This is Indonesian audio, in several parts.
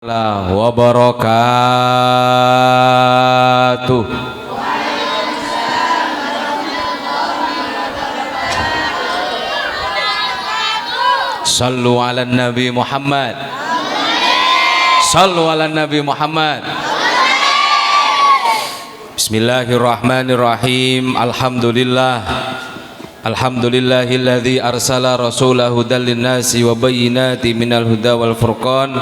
Wabarakatuh. Sallu ala Nabi Muhammad. Sallu ala Nabi Muhammad. Bismillahirrahmanirrahim. Alhamdulillahilladzi arsala rasulahu dalin nasi wa bayyinati minal huda wal furqan.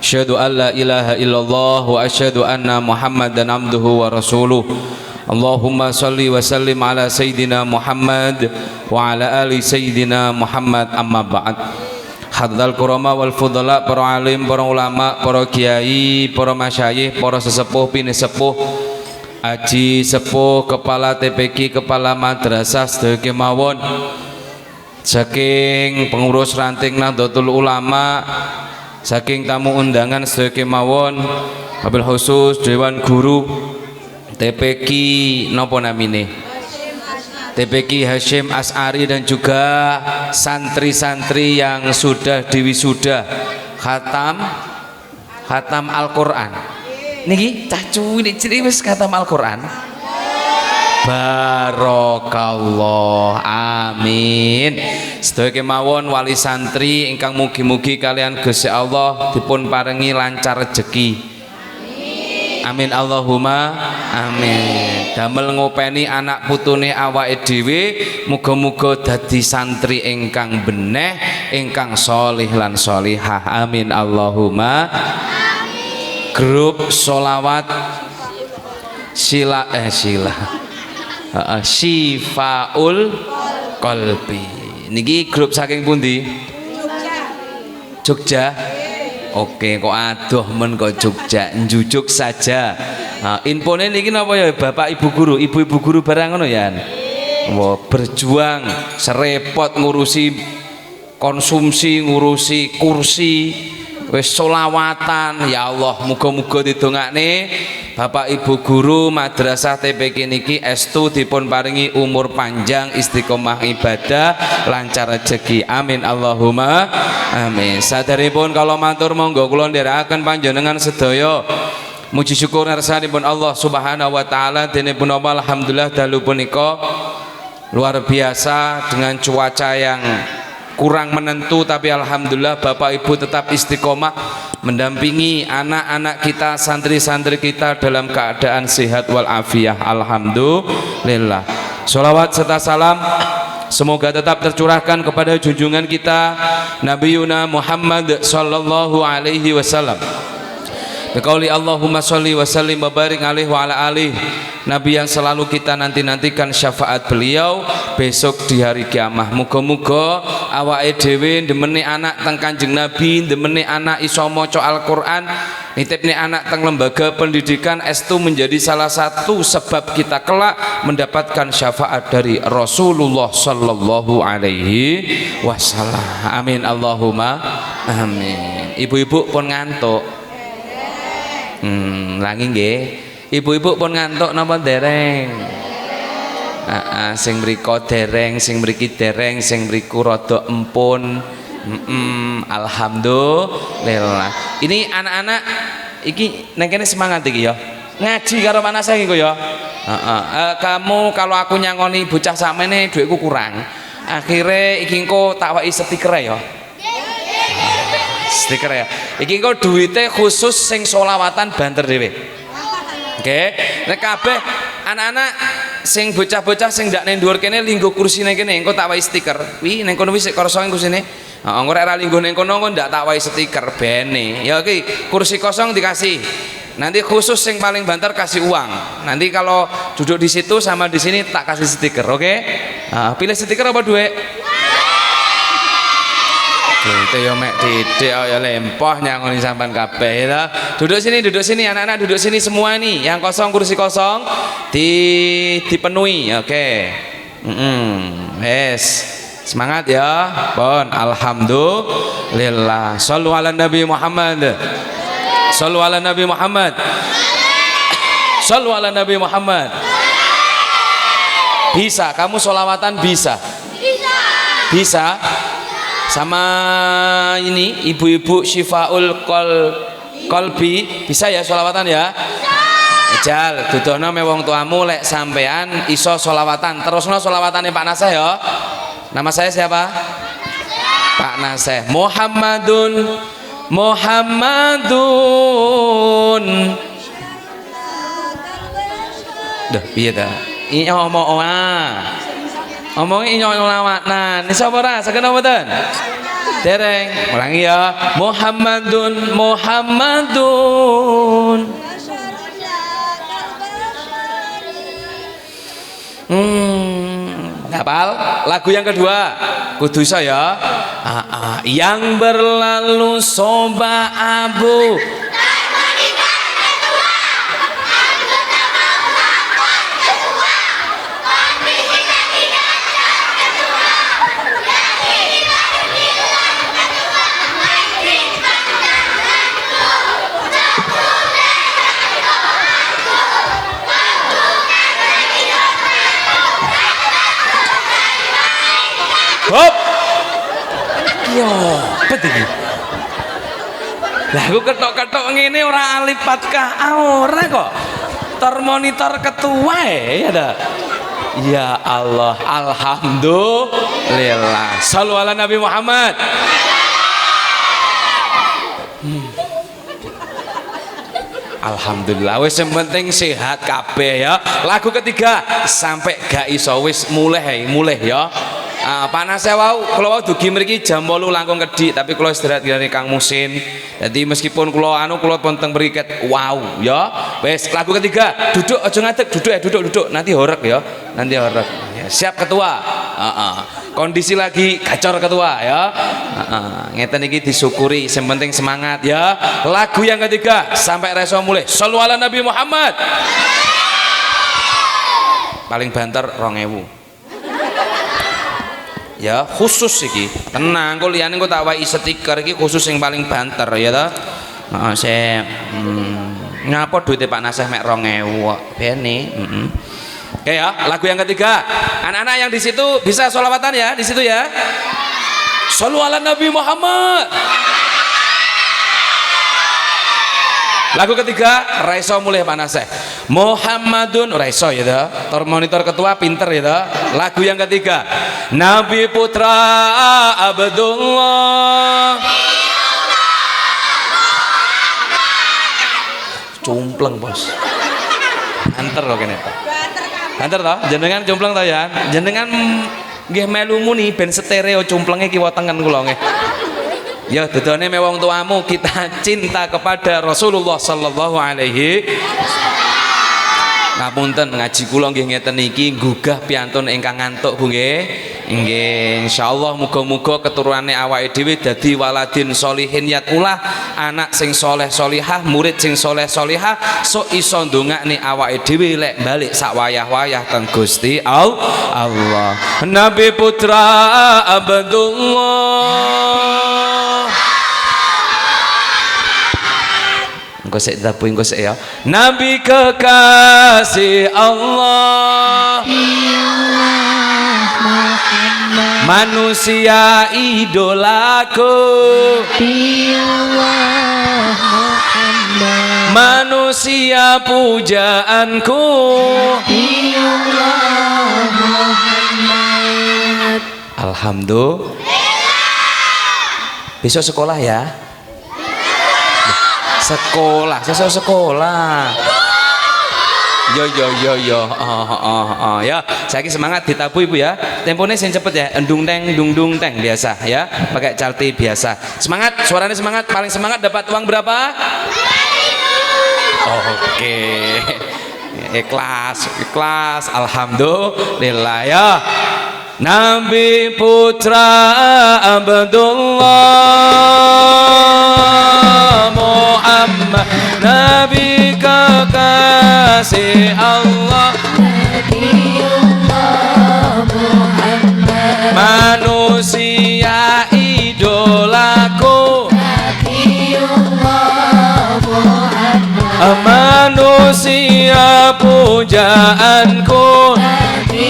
Asyhadu an la ilaha illallah wa asyhadu anna Muhammadan abduhu wa rasuluh. Allahumma salli wa sallim ala sayyidina Muhammad wa ala ali sayyidina Muhammad, amma ba'd. Hadzal kurama wal fudala, para alim, para ulama, para kiai, para masyayikh, para sesepuh, pinesepuh, aji sepuh, kepala TPQ, kepala madrasah sedaya kemawon, saking pengurus ranting Nahdlatul Ulama, saking tamu undangan sedaya kemawon, wabil khusus Dewan Guru TPQ napa namine? TPQ Hasyim As'ari, dan juga santri-santri yang sudah diwisuda khatam Al-Qur'an. Niki cah cuwi ciri wis khatam Al-Qur'an. Barokallah, amin. Sedaya kemawon wali santri ingkang mugi-mugi kalian Gusti Allah dipun paringi lancar rezeki. Amin Allahumma amin. Damel ngopeni anak putune awake dhewe muga-muga dadi santri ingkang beneh, ingkang sholih lan sholihah. Amin Allahumma amin. Grup sholawat Syifaul Qalbi niki grup saking pundi? Jogja. Oke, kok adoh men kok Jogja, njujuk saja. Nah, infone niki napa ya Bapak Ibu guru, ibu-ibu guru barang ngono ya. Wah, berjuang serepot ngurusi konsumsi, ngurusi kursi, wis sholawatan. Ya Allah, muga-muga didongakne Bapak Ibu guru madrasah TPQ niki estu dipun paringi umur panjang, istiqomah ibadah, lancar rezeki. Amin Allahumma amin. Sadaripun kalau matur monggo kula ndherekaken panjenengan sedaya muji syukur ngarsanipun Allah Subhanahu wa taala. Dene punapa alhamdulillah dalu punika luar biasa dengan cuaca yang kurang menentu, tapi alhamdulillah Bapak Ibu tetap istiqomah mendampingi anak-anak kita, santri-santri kita dalam keadaan sehat walafiat. Alhamdulillah. Sholawat serta salam semoga tetap tercurahkan kepada junjungan kita Nabi Yuna Muhammad sallallahu alaihi wasallam. Biqauli Allahumma sholli wa sallim wa barik alaihi wa ala alihi. Nabi yang selalu kita nanti-nantikan syafaat beliau besok di hari kiamah. Muga-muga awake dhewe ndemeni anak teng Kanjeng Nabi, ndemeni anak iso maca Al-Qur'an, nitipne anak teng lembaga pendidikan estu menjadi salah satu sebab kita kelak mendapatkan syafaat dari Rasulullah sallallahu alaihi wasallam. Amin Allahumma amin. Ibu-ibu pun ngantuk. Lagi nggih. Ibu-ibu pun ngantuk napa dereng? Sing mriko dereng, sing mriki dereng, sing mriku rada empun. Alhamdulillah. Ini anak-anak iki nang kene semangat iki ya. Ngaji karo mana saya iki ya. Kamu kalau aku nyangoni bocah samene dhuwitku kurang. Akhire iki engko tak waki stiker ya. Stiker ya. Iki engko duwite khusus sing sholawatan banter dhewe. Oke, nek kabeh anak-anak sing bocah-bocah sing ndak nang dhuwur kene linggo kursine kene engko tak wahi stiker. Wi ning kono wis kosong kursine. Heeh, engko ora linggo ning kono engko ndak tak wahi stiker bene. Ya iki kursi kosong dikasih. Nanti khusus sing paling banter kasih uang. Nanti kalau duduk di situ sama di sini tak kasih stiker, oke? Nah, pilih stiker apa duit? Itu ya mek didik ya lempoh nyangoni sampean kabeh ya. Duduk sini anak-anak, duduk sini semua nih. Yang kosong kursi kosong dipenuhi, oke. Yes. Semangat ya. Pun alhamdulillah. Shallu ala Nabi Muhammad. Shallu ala Nabi Muhammad. Shallu ala Nabi Muhammad. Bisa kamu sholawatan bisa? Bisa? Sama ini ibu-ibu Syifaul Qalbi kolbi bisa ya sholawatan ya. Ejal dudono me wong tuamu lek sampean iso sholawatan terusno sholawatane Pak Naseh ya. Nama saya siapa? Pak Naseh. Muhammadun. Dah piye ta? Omong inyo lawanan. Ini sapa ora? Saged mboten? Dereng. Ulangi ya. Muhammadun. Hafal lagu yang kedua kudu iso ya. Yang berlalu soba abu hop. Yo, betul. Lah aku ketok-ketok ngene ora alipat kah ora kok. Monitor ketua ya ada. Ya Allah, alhamdulillah. Shallu ala Nabi Muhammad. Alhamdulillah wis yang penting sehat kabeh ya. Lagu ketiga sampai gak iso wis mulai ya. Panasnya wau kalau dugi mriki jam 8 langkung kedik tapi kalau istirahat dari Kang Musin. Jadi meskipun kalau ponteng beriket wow ya. Wes lagu ketiga duduk aja ngadeg duduk nanti horek ya. Ya, siap ketua. Kondisi lagi gacor ketua ya. Ngeten iki disyukuri yang penting semangat ya. Lagu yang ketiga sampai reso mulai. Shallu ala Nabi Muhammad. Paling banter 2000. Ya khusus iki tenang kok liyane kok tak wae stiker iki khusus yang paling banter ya ta. Heeh ngapa duite Pak Naseh mek 2000 kok bene. Oke ya lagu yang ketiga anak-anak yang di situ bisa sholawatan ya di situ ya. Shallu ala Nabi Muhammad. Lagu ketiga raiso mulai Pak Naseh. Muhammadun raiso ya dah. Monitor ketua pinter ya dah. Lagu yang ketiga Nabi Putra Abdullah. Cumpleng bos. Banter kok kene. Banter toh? Jenengan cumpleng toh ya? Jenengan nggih melu muni ben stereo cumplenge kiwa tengen kula nggih. Ya dodone me wong tuamu kita cinta kepada Rasulullah sallallahu alaihi. Ngapunten ngaji kula nggih ngeten iki gugah piantun ingkang ngantuk Bu nggih. Nggih insyaallah muga-muga keturunane awake dhewe dadi waladin sholihin yatulah, anak sing soleh solihah, murid sing soleh solihah, sok iso ndongakne awake dhewe lek balik sak wayah-wayah teng Gusti Allah. Nabi Putra Abdullah. Engko sik dapu engko sik ya. Nabi kekasih Allah. Manusia idolaku, manusia pujaanku, alhamdulillah. Besok sekolah ya. Sekolah, Yo ya, saiki semangat ditabu Ibu ya. Tempone sing cepet ya, endung teng dung teng biasa ya, pakai calti biasa. Semangat, suaranya semangat, paling semangat dapat uang berapa? Oke. Ikhlas, alhamdulillah ya. Nabi Putra Abdullah Muhammad, Nabi kekasih Allah, Nabiullah Muhammad, manusia idolaku, Nabiullah Muhammad, manusia pujaanku,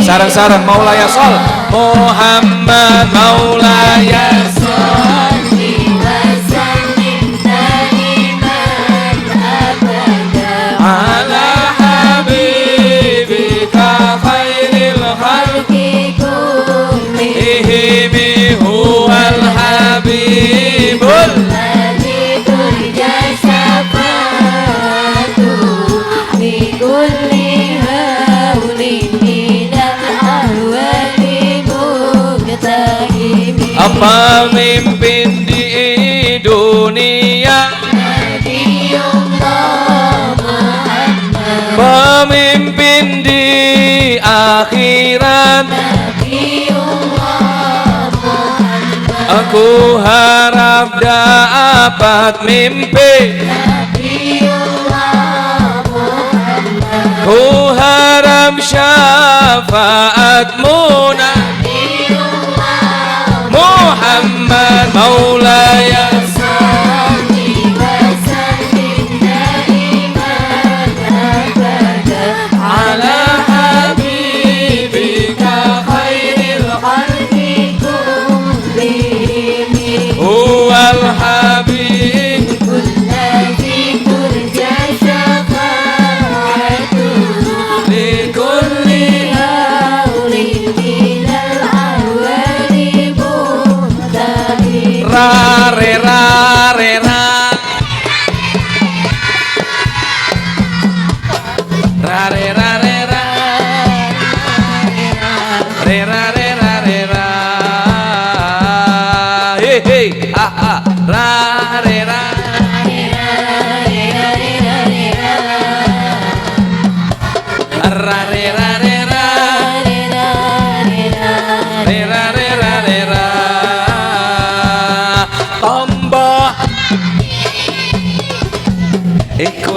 sarang-sarang Maulaya Sol Muhammad Maulaya Sol ku harap dapat mimpi, ku harap syafaatmu Muhammad Maulaya.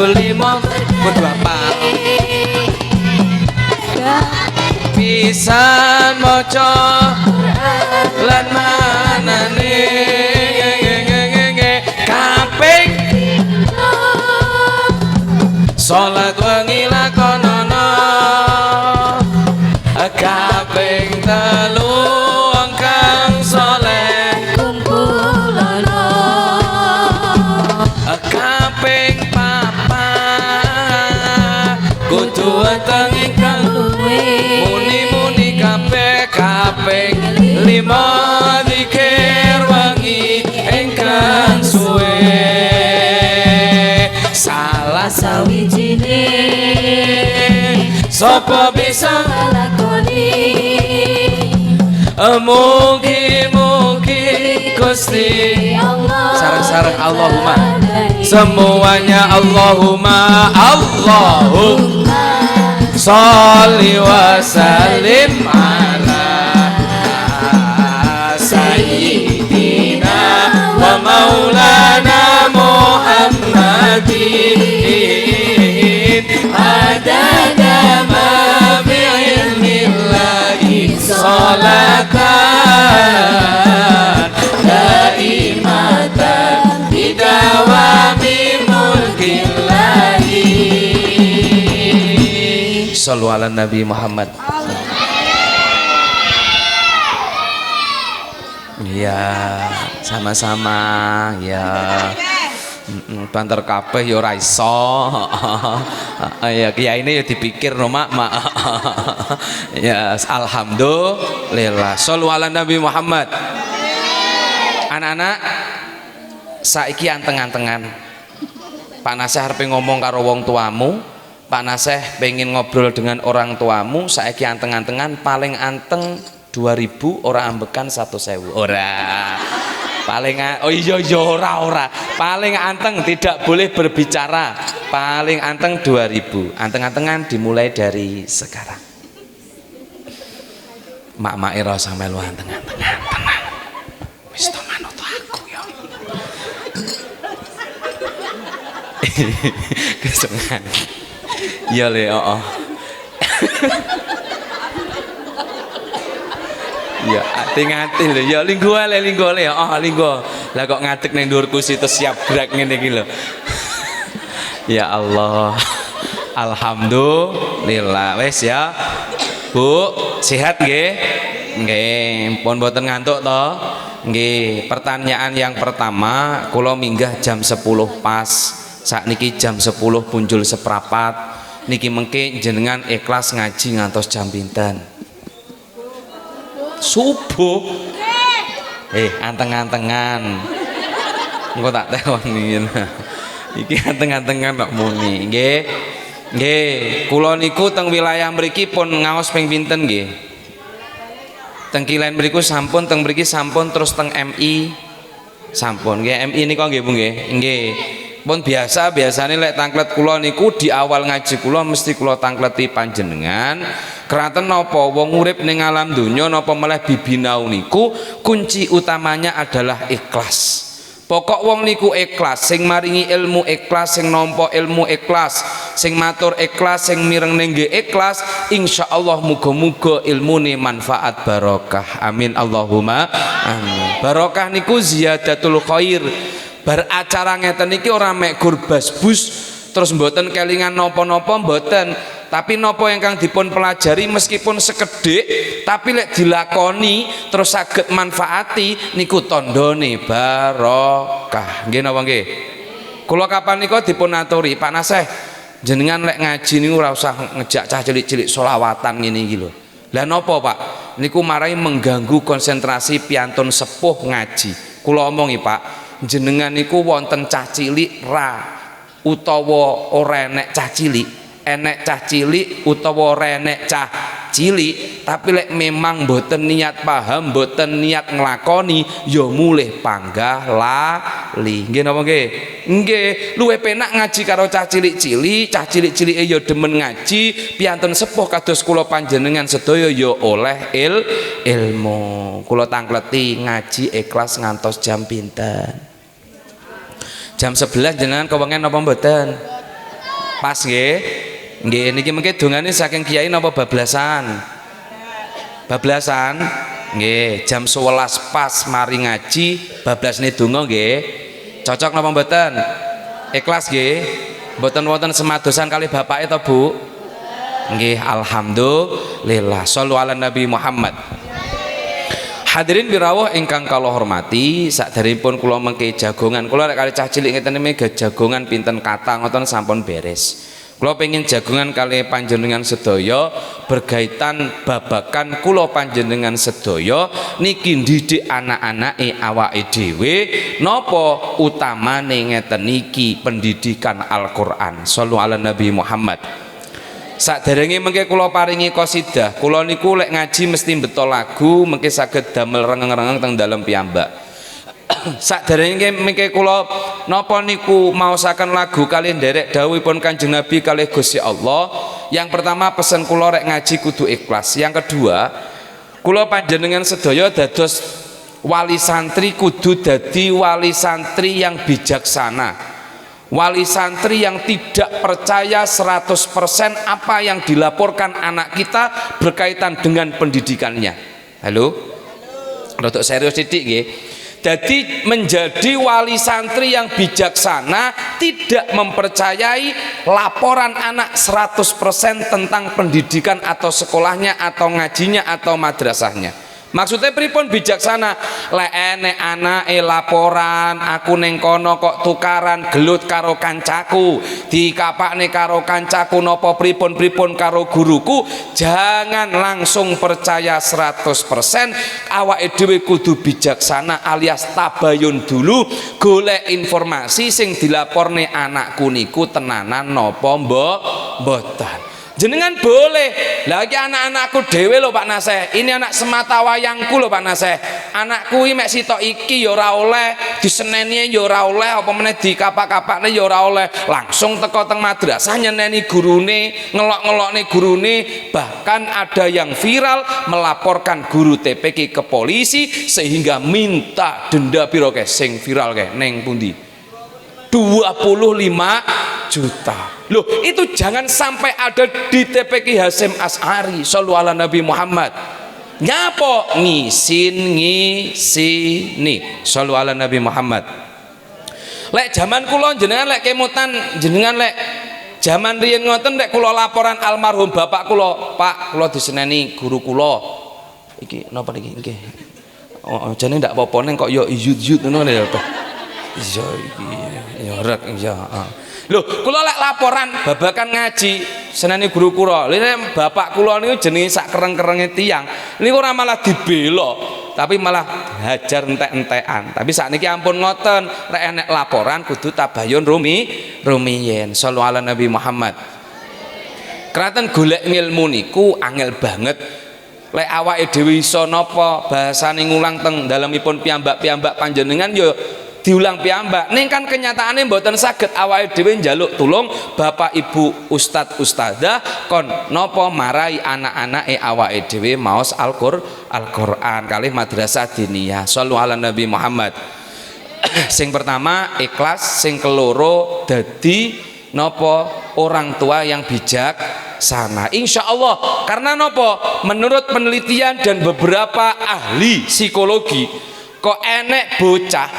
Lima kudu apa pisan maca lan manane kaping salat wengi lakonono kaping telu kang saleh kumpulono kaping kudu weteng ingkang muni-muni kabeh kaping lima zikir wengi ingkang suwe salah sawijine sapa bisa lakoni mugi-mugi Gusti Allah sareng-sareng Allahumma semuanya Allahumma sholli wa sallim ala sayyidina wa maulana Muhammadin adada ma bi ilmillahi salatan daimatan bidawami mulkillahi. Shallu ala Nabi Muhammad. Ya, sama-sama ya. Banter kabeh ya ora iso. Ya kiyaine ya dipikir no mak. Ya alhamdulillah. Shallu ala Nabi Muhammad. Anak-anak saiki anteng-antengan. Pak Nasih arep ngomong karo wong tuamu. Pak Nasih pengen ngobrol dengan orang tuamu, saiki anteng-antengan paling anteng 2000, ora ambekan 1.000. Ora. Paling oh iya ora. Paling anteng tidak boleh berbicara. Paling anteng 2000. Anteng-antengan dimulai dari sekarang. Mak-mak ira sampe lu anteng-antengan, tenang. Wis to manut aku ya. Kesengan. Iya le, ya ati-ati lho, ya linggo le, linggo. Lah kok ngadeg ning dhuwur kursi terus siap gerak ngene iki lho. Ya Allah. Alhamdulillah. Wes ya. Bu, sehat nggih? Nggih, pun mboten ngantuk to? Nggih, pertanyaan yang pertama, kula minggah jam 10 pas. Sakniki jam 10 punjul seprapat. Niki mengke jenengan ikhlas ngaji ngantos jam pinten? Subuh. Anteng-antengan. Engko tak tekoni. Iki anteng-antengan kok muni. Nggih. Nggih, kula niku teng wilayah mriki pun ngaos ping pinten nggih? Teng Kilen mriku sampun, teng mriki sampun, terus teng MI sampun. Nggih, MI nika nggih Bu nggih. Nggih. Pun biasane lek tangklet kula niku di awal ngaji kula mesti kula tangkleti panjenengan Kraten napa wong urip ning alam donya napa meleh bibinau niku kunci utamanya adalah ikhlas. Pokok wong niku ikhlas, sing maringi ilmu ikhlas, sing nampa ilmu ikhlas, sing matur ikhlas, sing mireng nengge ikhlas, insyaallah muga-muga ilmune manfaat barokah. Amin Allahumma amin. Barokah niku ziyadatul khair. Bar acara ngeten iki ora mek gur basbus terus mboten kelingan napa-napa mboten. Tapi nopo ingkang dipun pelajari meskipun sekedhik tapi lek dilakoni terus saged manfaati niku tandane barokah. Nggih napa nggih? Kula kapan nika dipun aturi Pak Naseh jenengan lek ngaji niku ora usah ngejak cah cilik-cilik selawatan ngene iki lho. Lah napa Pak? Niku marai mengganggu konsentrasi piantun sepuh ngaji. Kula omongi Pak, jenengan niku wonten cah cilik ra utawa ora enek cah cilik. Enek cah cilik utawa renek cah cilik tapi lek memang mboten niat paham mboten niat nglakoni ya mulih panggah lali. Nggih napa nggih? Nggih, luwih penak ngaji karo cah cilik-cilik, cah cilik-cilike ya demen ngaji, piantun sepuh kados kula panjenengan sedaya ya oleh ilmu. Kula tangkleti ngaji ikhlas ngantos jam pinten? Jam 11 jenengan kewengen napa mboten? Pas nggih? Nggih niki mengke dongane saking kiai napa bablasan? Bablasan. Nggih, jam 11 pas mari ngaji bablasne donga nggih. Cocok napa mboten? Ikhlas nggih. Mboten wonten semadosan kali bapake to, Bu? Nggih, alhamdulillah. Shallu ala Nabi Muhammad. Hadirin birawuh ingkang kula hormati, sakderengipun kula mengke jagongan. Kula lek kali cah cilik ngeten mega jagongan pinten kata ngoten sampun beres. Kula pengen jagungan kali panjenengan sedaya berkaitan babakan kula panjenengan sedaya niki ndidik anak-anake awake dhewe napa utamane ngeten niki pendidikan Al-Qur'an. Shallu ala Nabi Muhammad. Saderenge mengke kula paringi qasidah, kula niku lek ngaji mesti beto lagu mengke saged damel rengeng-rengeng teng dalem piyambak. Saderenge mengke kula napa niku maosaken lagu kali nderek dawuhipun Kanjeng Nabi kalih Gusti Allah. Yang pertama pesen kula rek ngaji kudu ikhlas. Yang kedua, kula panjenengan sedaya dados wali santri kudu dadi wali santri yang bijaksana. Wali santri yang tidak percaya 100% apa yang dilaporkan anak kita berkaitan dengan pendidikannya. Halo? Rodok serius sithik nggih. Jadi menjadi wali santri yang bijaksana, tidak mempercayai laporan anak 100% tentang pendidikan atau sekolahnya atau ngajinya atau madrasahnya. Maksudnya pripun bijaksana? Lek enek anake laporan aku ning kono kok tukaran gelut karo kancaku, dikapakne karo kancaku napa pripun-pripun karo guruku, jangan langsung percaya 100%. Awake dhewe kudu bijaksana alias tabayun dulu, golek informasi sing dilaporne anakku niku tenanan napa mboten. Jenengan boleh lagi anak-anakku dewe lho Pak Naseh, ini anak semata wayangku lho Pak Naseh, anakku iki mek sitok iki ya ora oleh diseneni ya ora oleh apa meneh dikapak-kapakne ya ora oleh, langsung teko teng madrasah nyeneni gurune, ngelok-ngelokne gurune, bahkan ada yang viral melaporkan guru TPK ke polisi sehingga minta denda piro ke sing viral ke neng pundi 25 juta. Loh, itu jangan sampai ada di TPK Hasyim Asy'ari. Shallu ala Nabi Muhammad. Nyapo ngisini. Shallu ala Nabi Muhammad. Lek zaman kula jenengan lek kemutan jenengan lek zaman riyen ngoten lek kula laporan almarhum bapak kula, Pak, kula diseneni guru kula. Iki napa niki nggih. Oh, jane ndak apa-apa ning kok yo yut-yut ngono lho, Pak. Iya iki ya rek ya. Loh, kula lek laporan babakan ngaji seneni guru kula. Lha bapak kula niku jenenge sak kereng-kerenge tiyang. Niku ora malah dibela, tapi malah hajar entek-entekan. Tapi sakniki ampun ngoten, lek enek laporan kudu tabayun rumiyin. Shallu ala Nabi Muhammad. Kraten golek ilmu niku angel banget. Lek awake dhewe iso napa bahasane ngulang teng dalemipun piyambak-piyambak panjenengan ya diulang piyambak. Ning kan kenyataane mboten saged, awake dhewe njaluk tulung bapak ibu ustad ustadzah kon napa marai anak-anake awake dhewe maos Al-Qur'an kalih madrasah diniyah. Shallu ala Nabi Muhammad. Sing pertama ikhlas, sing keloro dadi napa orang tua yang bijak sana, insya Allah. Karena nopo, menurut penelitian dan beberapa ahli psikologi, kok enek bocah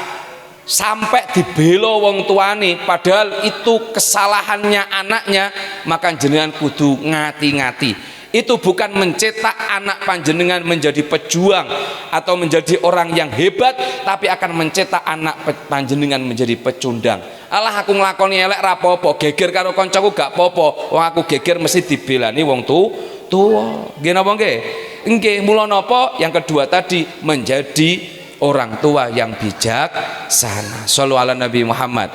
sampai dibelo wong tuane padahal itu kesalahannya anaknya, maka jenengan kudu ngati-ngati. Itu bukan mencetak anak panjenengan menjadi pejuang atau menjadi orang yang hebat, tapi akan mencetak anak panjenengan menjadi pecundang. Alah aku nglakoni elek ra apa-apa, geger karo kancaku gak apa-apa. Wong aku geger mesti dibelani wong tuwa. Nggih napa nggih? Nggih, mula napa? Yang kedua tadi menjadi orang tua yang bijaksana. Shallu ala Nabi Muhammad.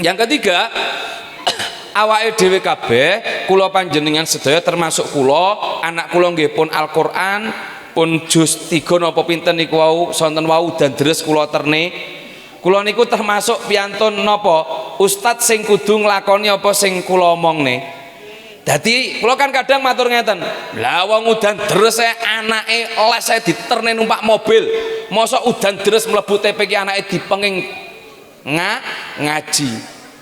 Yang ketiga, awake dhewe kabeh, kula panjenengan sedaya termasuk kula, anak kula nggih pun Al-Qur'an, pun juz 3 napa pinten niku wau, sonten wau dan deres kula terne. Kula niku termasuk piantun napa ustad sing kudu nglakoni apa sing kula omongne. Dadi kula kan kadang matur ngeten, lah wong udan deres anake les diterne numpak mobil, mosok udan deres mlebu TPK anake dipenging ngaji.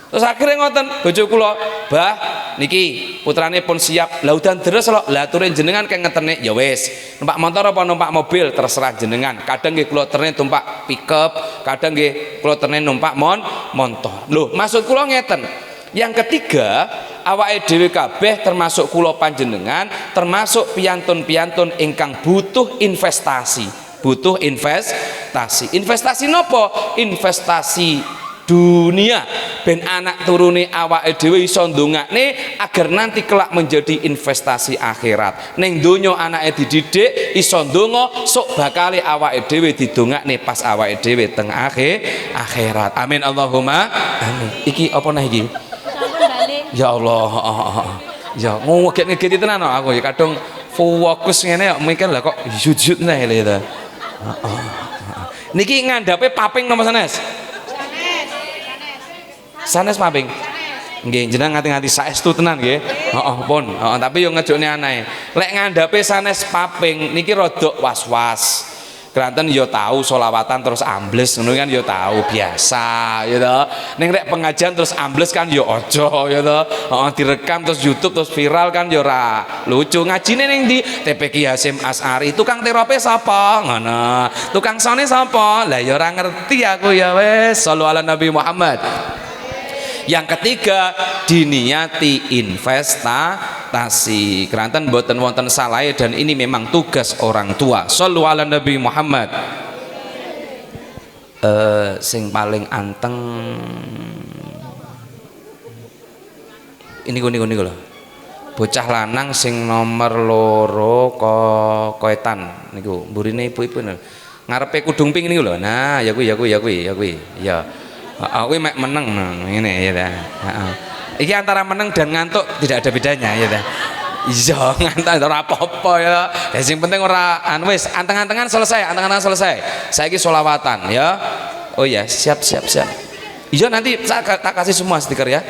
Terus akhirnya ngoten bojo kula, "Bah, niki putrane pun siap. Lah udan deres lho. Lah aturin jenengan kayak ngetene ya wis. Numpak motor apa numpak mobil terserah jenengan. Kadang nggih kula terne numpak pickup, kadang nggih kula terne numpak motor." Loh, maksud kula ngeten. Yang ketiga, awake dhewe kabeh termasuk kula panjenengan, termasuk piantun-piantun ingkang butuh investasi. Butuh investasi. Investasi nopo? Investasi dunia, ben anak turune awake dhewe iso ndongakne agar nanti kelak menjadi investasi akhirat. Ning donya anake dididik iso ndonga, sok bakale awake dhewe didongakne pas awake dhewe teng akhirat. Amin Allahumma amin. Iki apa nah iki? Ya Allah. Ya ngegeti tenan aku ya kadung fokus ngene kok mikir lah kok jujut nah lho. Niki ngandhape paping nomor sanes. Sanes maping. Nggih, jenengan ngati-ngati saestu tenan nggih. Heeh, pun. Heeh, tapi yo ngejokne anae. Lek ngandhape sanes paping niki rada was-was. Keranten yo tahu solawatan terus ambles ngono kan yo tahu biasa ya to. Ning rek pengajian terus ambles kan yo aja ya to. Heeh, direkam terus YouTube terus viral kan yo ora lucu. Ngajine ning ndi? TPQ Hasyim As'ari. Tukang terope sapa? Ngono. Tukang sone sapa? Lah yo ora ngerti aku ya wis. Shallu ala Nabi Muhammad. Yang ketiga, diniati investasi. Keranten boten wonten salahe dan ini memang tugas orang tua. Shallu ala Nabi Muhammad. Sing paling anteng ini lho. Bocah lanang sing nomor loro koetan niku mburine ibu-ibu ngarepe kudung pink niku lho. Nah, ya kuwi. Ya. Aku mek meneng ngene ya ta. Heeh. Iki antara meneng dan ngantuk tidak ada bedanya ya ta. Iya, ngantuk ora apa-apa ya. Ya sing penting ora wis anteng-antengan selesai, Saiki selawatan ya. Oh ya, siap. Iya nanti tak kasih semua stiker ya.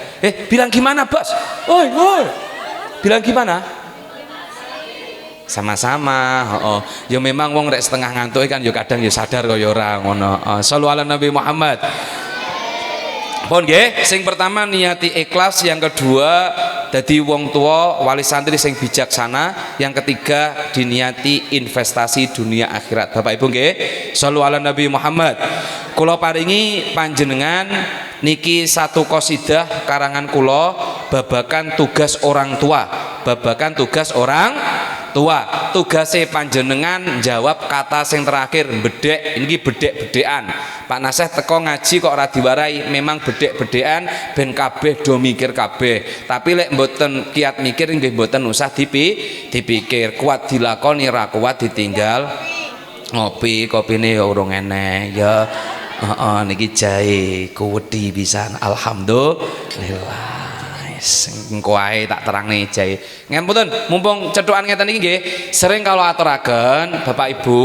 Bilang gimana, Bos? Oi. Bilang gimana? Sama-sama. Heeh. Ya memang wong rek setengah ngantuk kan ya kadang ya sadar kok ya ora ngono. Shallu ala Nabi Muhammad. Pun nggih, sing pertama niati ikhlas, yang kedua dadi wong tua wali santri sing bijaksana, yang ketiga diniati investasi dunia akhirat. Bapak Ibu nggih, shallu ala Nabi Muhammad. Kula paringi panjenengan niki satu qasidah karangan kula babakan tugas orang tua. Tugase panjenengan jawab kata sing terakhir bedek. Ini bedek-bedekan. Pak Naseh teko ngaji kok ora diwarai, memang bedek-bedekan ben kabeh do mikir kabeh. Tapi lek mboten kiat mikir nggih mboten usah dipikir. Kuat dilakoni, ra kuat ditinggal. Ngopi, kopine ya urung eneh ya. Heeh, niki jahe kuwedi pisan. Alhamdulillah. Engko ae tak terangne jae. Ngapunten, mumpung cethukan ngeten iki nggih, sering kalau aturaken Bapak Ibu,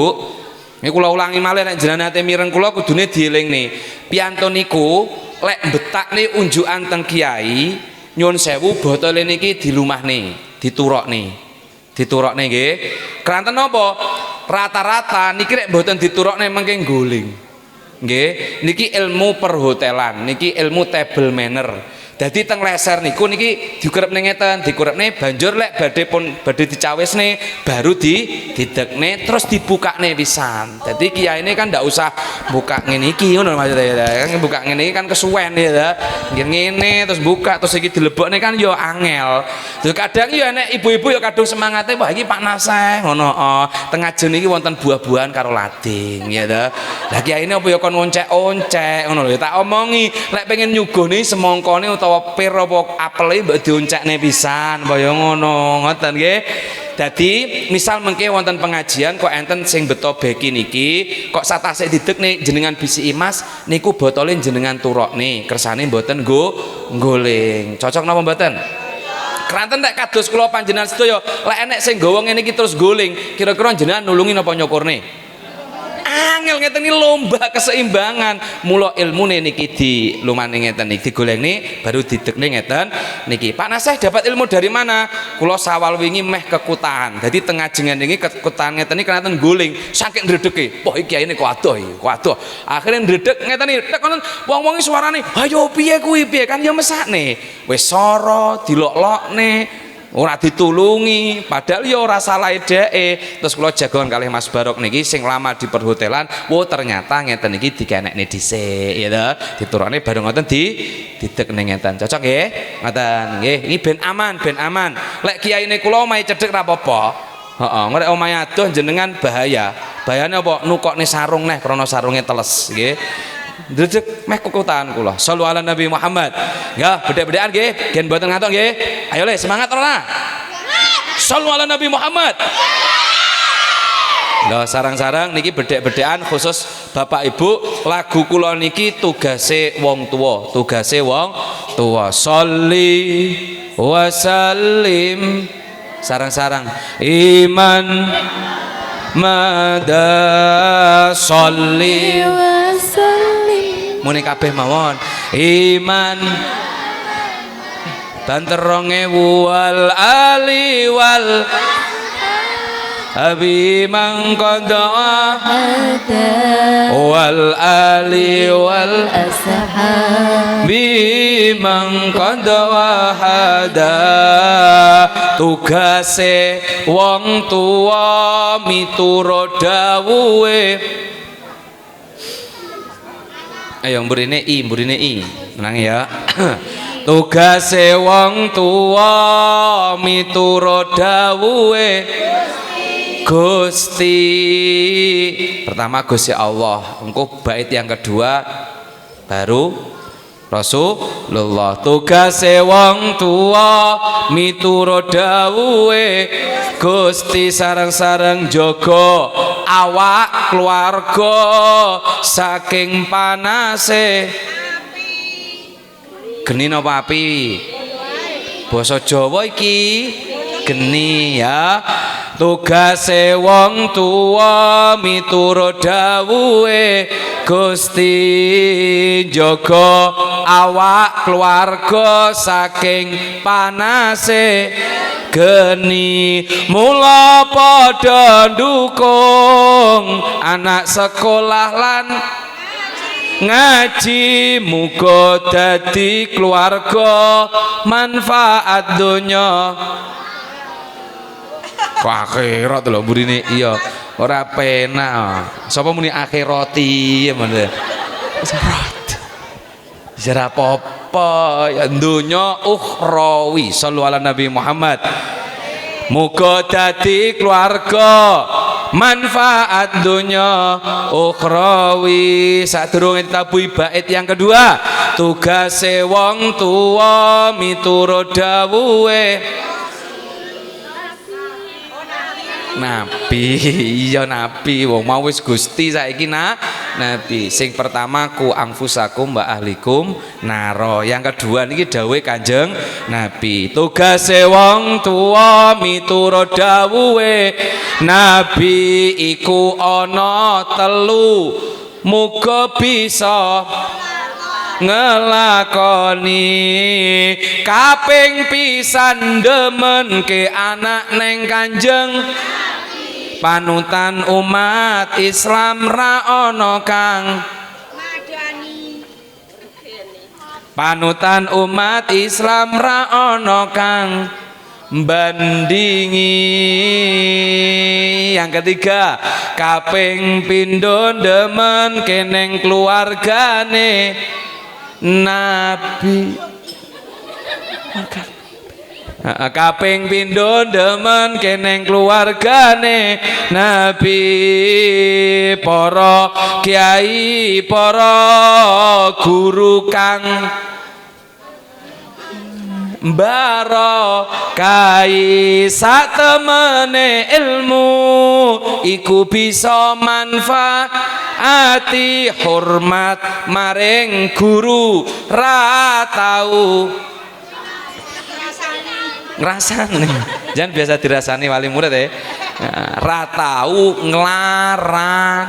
Ini kula ulangi malih nek jenengan ate mireng kula kudune dielingne. Piantun niku lek betakne unjukan teng kiai nyuwun sewu botole niki dilumahne, diturokne. Diturokne nggih. Kranten napa? Rata-rata niki lek mboten diturokne mengke ngguling. Nggih, niki ilmu perhotelan, niki ilmu table manner. Dadi teng leser niku niki dikurepne ngeten, dikurepne banjur lek badhe dicawesne baru didekne terus dibukane pisan. Dadi kiyaine kan ndak usah buka ngene iki ngono maksudnya ya. Kan buka ngene iki kan kesuwen ya. Ngene terus buka terus iki dilebokne kan ya angel. Terus kadang ya nek ibu-ibu ya kadung semangate wah iki panas ae ngono. Tengah jen iki wonten buah-buahan karo lading ya ta. Lah kiyaine apa ya kon oncek-oncek ngono lho. Tak omongi lek pengen nyuguhne semongkone utawa pir apa apele mbok dioncekne pisan kaya ngono ngoten nggih. Dadi misal mengke wonten pengajian kok enten sing beto beki niki kok satase didekne jenengan bisiki Mas niku botole jenengan turokne kersane mboten nggoling. Cocok napa mboten? Kranten nek kados kula panjenengan sedaya lek enek sing nggawa ngene iki terus nggoling kira-kira jenengan nulungi napa nyokurne? Angel ngeten iki lomba keseimbangan. Mula ilmune niki dilumane ngeten iki digolengne baru didekne ngeten niki. Pak Nasih dapat ilmu dari mana? Kula sawal wingi meh kekutaan. Dadi tengah jenengan niki kekutaan ngeten iki kanten guling saking ndredeke. Wah iki kiyaine kok adoh iki, kok adoh. Akhire ndredeg ngeten iki. Tek kono wong-wong suarane, "Ayo piye kuwi piye?" Kan ya mesakne. Wis sara dilok-lokne. Ora ditulungi, padahal ya ora salah dheke. Terus kula jagongan kalih Mas Barok niki sing lama di perhotelan, wo ternyata ngeten iki dikenekne dhisik ya to. Diturune bareng ngoten didekne ngeten. Cocok nggih? Ngoten nggih. Iki ben aman. Lek kiyaine kula omahe cedhek ra apa-apa. Heeh, nek omahe adoh jenengan bahaya. Bahayane apa? Nukokne sarung neh krana sarunge teles nggih. Dedek meh kekutaan kula. Shallu ala Nabi Muhammad. Ya, bedhek-bedhekan nggih, gen mboten ngantuk nggih. Ayo le semangat ora? Shallu ala Nabi Muhammad. Lah sarang-sarang niki bedhek-bedhekan khusus Bapak Ibu, lagu kula niki tugase wong tuwa, Sholli wa sallim. Sarang-sarang iman mada sholli wa sallim. Muni kabeh mawon iman banter 2000 wal ali wal abi mangkodo wal ali wal ashabi mangkodo hada. Tugase wong tuwa miturut dawuhe. Ayo mburine i tenang ya. Tugase wong tuwa miturut dawuhe Gusti. Pertama Gusti Allah, engko bait yang kedua baru Rasulullah. Tugase wong tuwa miturut dawuhe Gusti sareng-sareng jaga awak keluarga saking panase. Geni napa api? Basa Jawa iki geni ya. Tugase wong tuwa miturut dawuhe Gusti jaga awak keluarga saking panase geni. Mula padha ndukung anak sekolah lan ngaji muga dadi keluarga manfaat donya akhirat lho burine. Iya ora penak sapa muni akhirati ya men akhirat ora apa-apa ya donya ukhrawi. Shallu ala Nabi Muhammad. Muga dadi keluarga manfaat dunya ukhrawi. Sadurunge ditabuhi bait yang kedua, tugase wong tuwa miturut dawuhe Nabi. Iya Nabi wong mau wis Gusti saiki Nabi. Sing pertama ku anfusakum wa ahlikum naro. Yang kedua niki dawuhe Kanjeng Nabi. Tugase wong tuwa miturut dawuhe Nabi iku ana telu. Muga bisa ngelakoni kaping pisan demenke anak neng Kanjeng panutan umat Islam ra ana kang panutan umat Islam ra ana kang bandingi. Yang ketiga kaping pindho demen keneng keluargane Nabi. Kaping pindho demen keneng keluargane Nabi. Para kiai para guru kang barokai satemene ilmu iku bisa manfaati hormat maring guru ra tau ngrasani jangan biasa dirasani wali murid ya. Ra tau nglarani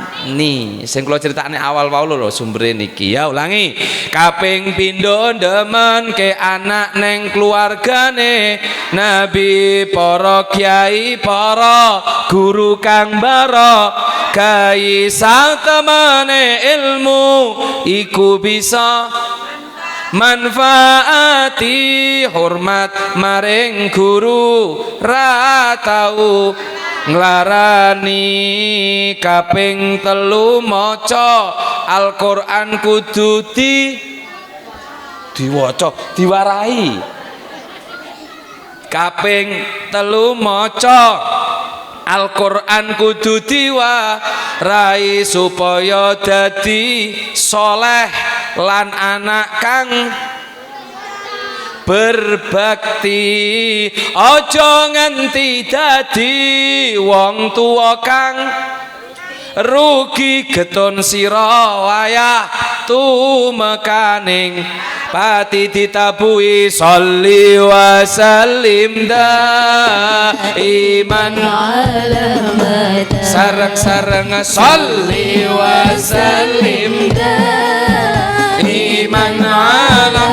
sing kula critakne awal-awal lho sumbere niki ya ulangi kaping pindho demen ke anak neng keluargane Nabi para kiai para guru kang barokai satemene ilmu iku bisa manfaati hormat maring guru ra tau nglarani kaping telu maca Al-Qur'an kudu diwaca diwarai kaping telu maca Al-Qur'an kudu diwarai supaya dadi soleh lan anak kang berbakti aja nganti dadi wong tuwa kang rugi getun sira wayah tumekaning pati ditabuhi sholli wa sallim iman sareng-sareng sholli wa sallim iman ala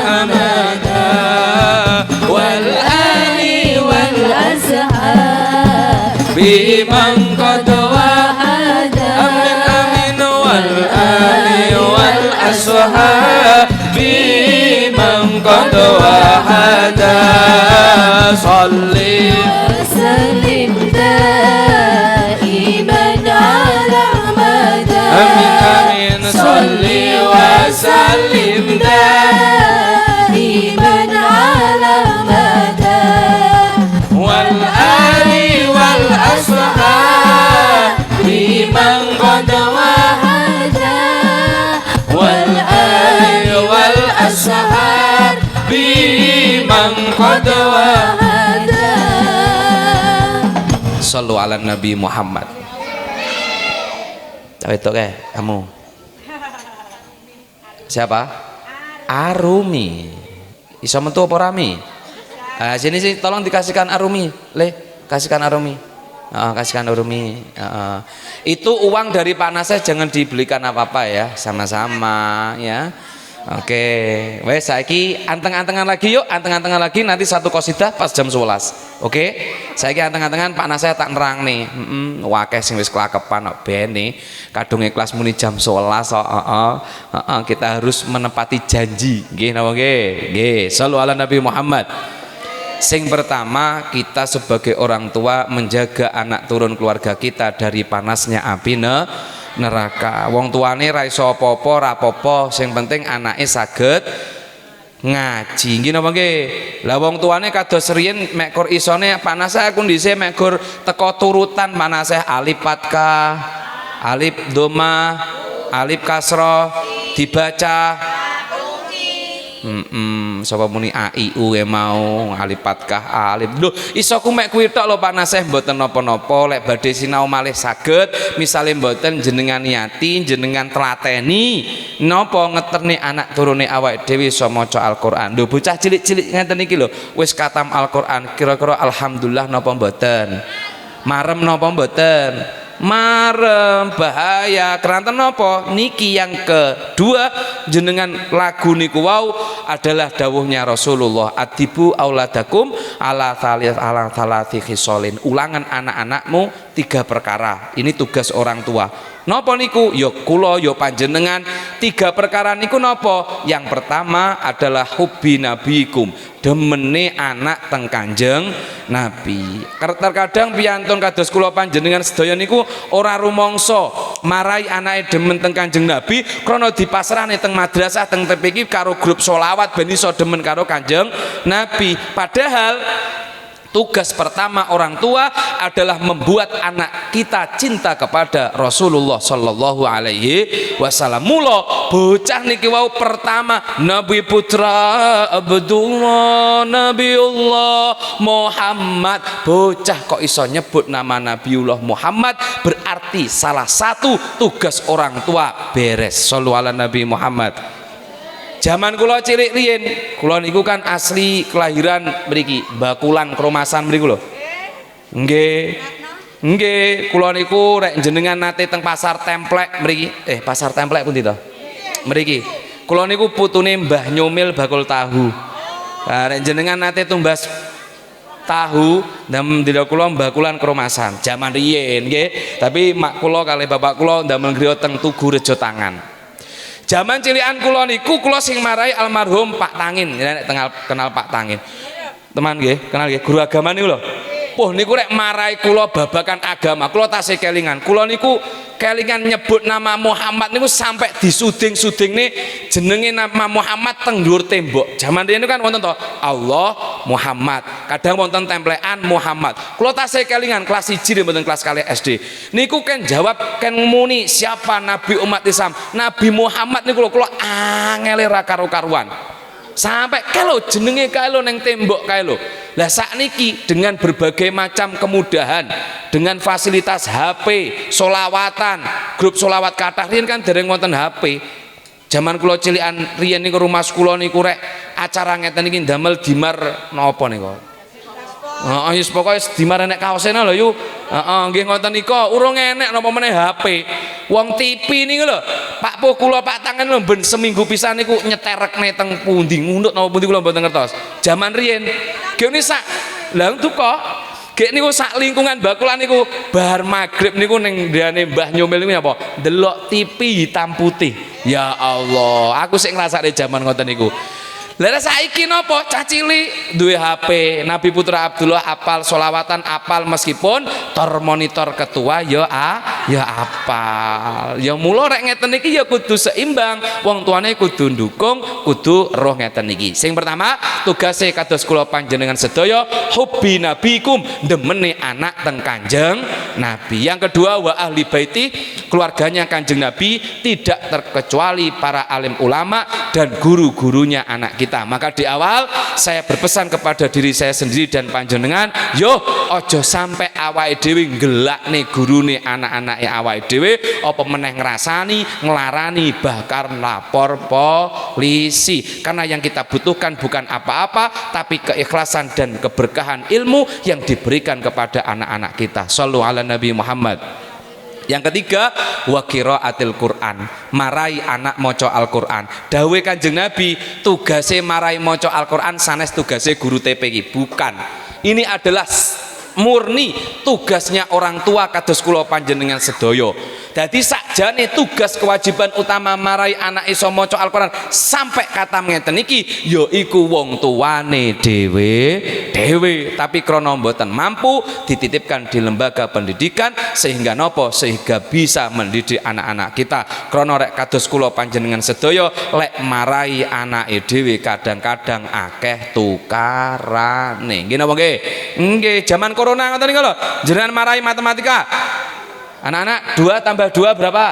wal ali wal ashab biman qad wahada amin amin wal ali wal ashab biman qad wahada sholli wa sallim daiman ala mada amin amin sholli wa sallim daiman ala mada wal ali wal ashab biman qad wahada wal ali wal ashab biman qad wahada. Shallu ala Nabi Muhammad. Tahu itu kamu siapa? Arumi. Iso mentu apa Rami? Sini sih tolong dikasihkan Arumi, kasihkan Arumi. Kasihkan Arumi. Itu uang dari Pak Naseh jangan dibelikan apa-apa ya, sama-sama ya. Oke, wes saiki anteng-antengan lagi yuk, anteng-antengan lagi nanti satu qasidah pas jam 11. Oke, saiki anteng-antengan Pak Naseh tak nerang nih. Wakeh sing wis kelakepan kok ben nih. Kadung ikhlas muni jam 11 kok. Kita harus menepati janji. Nggih napa nggih? Nggih, shallu ala Nabi Muhammad. Sing pertama, kita sebagai orang tua menjaga anak turun keluarga kita dari panasnya api neraka. Wong tuane ra iso apa-apa, ra apa-apa, sing penting anake saged ngaji. Nggih napa nggih? Lah wong tuane kados riyen mek kur isone panase aku ndise mek gur teko turutan panase alif fathah, alif dhamma, alif kasra dibaca Sapa muni AIU mau alipatkah alif. Lho, iso ku mek kuwi tok lho Pak Naseh, mboten napa-napa. Lek badhe sinau malih saged, misale mboten jenengan niati, jenengan telateni napa ngeterni anak turune awake dhewe iso maca Al-Qur'an. Lho bocah cilik-cilik ngeten iki lho, wis katam Al-Qur'an, kira-kira alhamdulillah napa mboten? Marem napa mboten? Marem, bahaya. Keranten napa niki yang kedua jenengan lagu niku wau adalah dawuhnya Rasulullah, adibu auladakum ala salati khisolin, ulangan anak-anakmu 3 perkara. Ini tugas orang tua. Napa niku? Ya kula ya panjenengan 3 perkara niku napa? Yang pertama adalah hubbi nabikum, demene anak teng Kanjeng Nabi. Terkadang piyantun kados kula panjenengan sedaya niku ora rumangsa marai anake demen teng Kanjeng Nabi krana dipasrahne teng madrasah teng TPQ karo grup sholawat ben iso demen karo Kanjeng Nabi. Padahal tugas pertama orang tua adalah membuat anak kita cinta kepada Rasulullah Sallallahu Alaihi Wasallam. Mula bocah niki wau pertama Nabi putra Abdullah Nabiullah Muhammad. Bocah kok iso nyebut nama Nabiullah Muhammad, berarti salah satu tugas orang tua beres. Shallu ala Nabi Muhammad. Zaman kula cilik riyen, kula niku kan asli kelahiran mriki, Bakulan Kromasan mriku lho. Nggih. Nggih, kula niku rek jenengan nate teng Pasar Templek mriki. Pasar Templek pundi to? Mriki. Kula niku putune Mbah Nyomil bakul tahu. Nah, rek jenengan nate tumbas tahu ndamel dina kula Bakulan Kromasan. Zaman riyen nggih. Tapi mak kula kalih bapak kula ndamel griya teng Tugu Rejo Tangan. Zaman cilikan kula niku kula sing marai almarhum Pak Tangin, nek kenal Pak Tangin. Teman nggih, kenal nggih, guru agama niku lho. Puh niku rek marai kula babakan agama, kula tasih kelingan. Kula niku kelingan nyebut nama Muhammad niku sampai disuding-sudingne jenenge nama Muhammad teng dhuwur tembok. Zaman riyen kan wonten to Allah Muhammad, kadang wonten templekan Muhammad. Kula tasih kelingan kelas 1 mboten kelas 2 SD. Niku kan jawab kan muni siapa nabi umat Islam? Nabi Muhammad niku lho kula angele ra karo-karuan. Sampai kalau jenenge kae lho ning tembok kae lho. Lah sakniki dengan berbagai macam kemudahan, dengan fasilitas HP, solawatan, grup solawat kathah riyen kan dereng wonten HP. Zaman kula cilikan riyen niku rumah kula niku rek acara ngeten iki ndamel dimar napa niku. Heeh, wis pokoke dimar nek kaosena lho yu. Heeh, nggih ngoten nika, urung enek napa meneh HP. Wong TV niku lho, Pak Puh kula Pak Tangan lho ben seminggu pisan niku nyeterekne teng pundi ngunduk napa pundi kula mboten ngertos. Zaman riyen gene sak lha duka gek niku sak lingkungan Bakulan niku bar magrib niku ning ndane Mbah Nyomil niku apa? Delok TV hitam putih. Ya Allah, aku sik ngrasake zaman ngoten niku. Lah saiki napa cah cilik duwe HP, Nabi Putra Abdullah apal solawatan apal meskipun tor monitor ketua ya apal. Ya mula rek ngeten iki ya kudu seimbang, wong tuane kudu ndukung, kudu roh ngeten iki. Sing pertama tugase kados kula panjenengan sedaya hubbi nabikum, demene anak teng Kanjeng Nabi. Yang kedua wa ahli baiti, keluarganya Kanjeng Nabi tidak terkecuali para alim ulama dan guru-gurunya anak kita. Maka di awal saya berpesan kepada diri saya sendiri dan panjenengan, yo ojo sampai awake dhewe nggelakne gurune anak-anake awake dhewe apa meneh ngrasani, nglarani, bahkan lapor polisi. Karena yang kita butuhkan bukan apa-apa tapi keikhlasan dan keberkahan ilmu yang diberikan kepada anak-anak kita. Shallu ala Nabi Muhammad. Yang ketiga wa qiraatil Quran, marai anak maca Al-Qur'an. Dawuhe Kanjeng Nabi, tugase marai maca Al-Qur'an sanes tugase guru TP iki, bukan. Ini adalah murni tugasnya orang tua kados kula panjenengan sedaya. Dadi sakjane tugas kewajiban utama marai anak iso maca Al-Qur'an sampai katam ngeten iki ya iku wong tuane dhewe. Tapi krana mboten mampu dititipkan di lembaga pendidikan sehingga napa? Sehingga bisa mendidik anak-anak kita. Krana rek kados kula panjenengan sedaya lek marai anake dhewe kadang-kadang akeh tukarane. Nggih napa nggih? Nggih, zaman corona ngoten niku lho. Jenengan marai matematika. Anak-anak 2 tambah 2 berapa?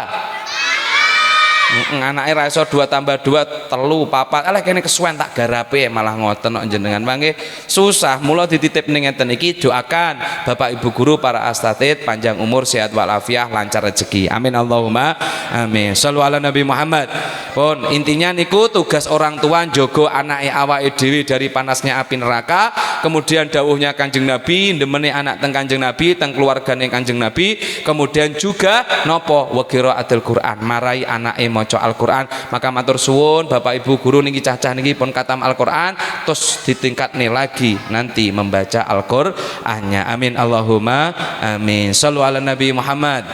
anake ra iso 2 tambah 2 3 4 alah kene kesuwen tak garape malah ngoten kok jenengan mangke susah mula dititip ning ngeten iki doakan Bapak Ibu guru para asatidz panjang umur sehat walafiat lancar rezeki amin Allahumma amin shallu ala Nabi Muhammad pun intinya niku tugas orang tua njogo anake awake dhewe dari panasnya api neraka kemudian dawuhnya Kanjeng Nabi ndemene anak teng Kanjeng Nabi teng keluargane Kanjeng Nabi kemudian juga nopo wa qiraatul Quran marai anake maca Al-Quran maka matur suwun Bapak Ibu guru niki cacah niki pun katam Al-Quran terus ditingkatne lagi nanti membaca Al-Qur'annya amin Allahumma amin shallu ala Nabi Muhammad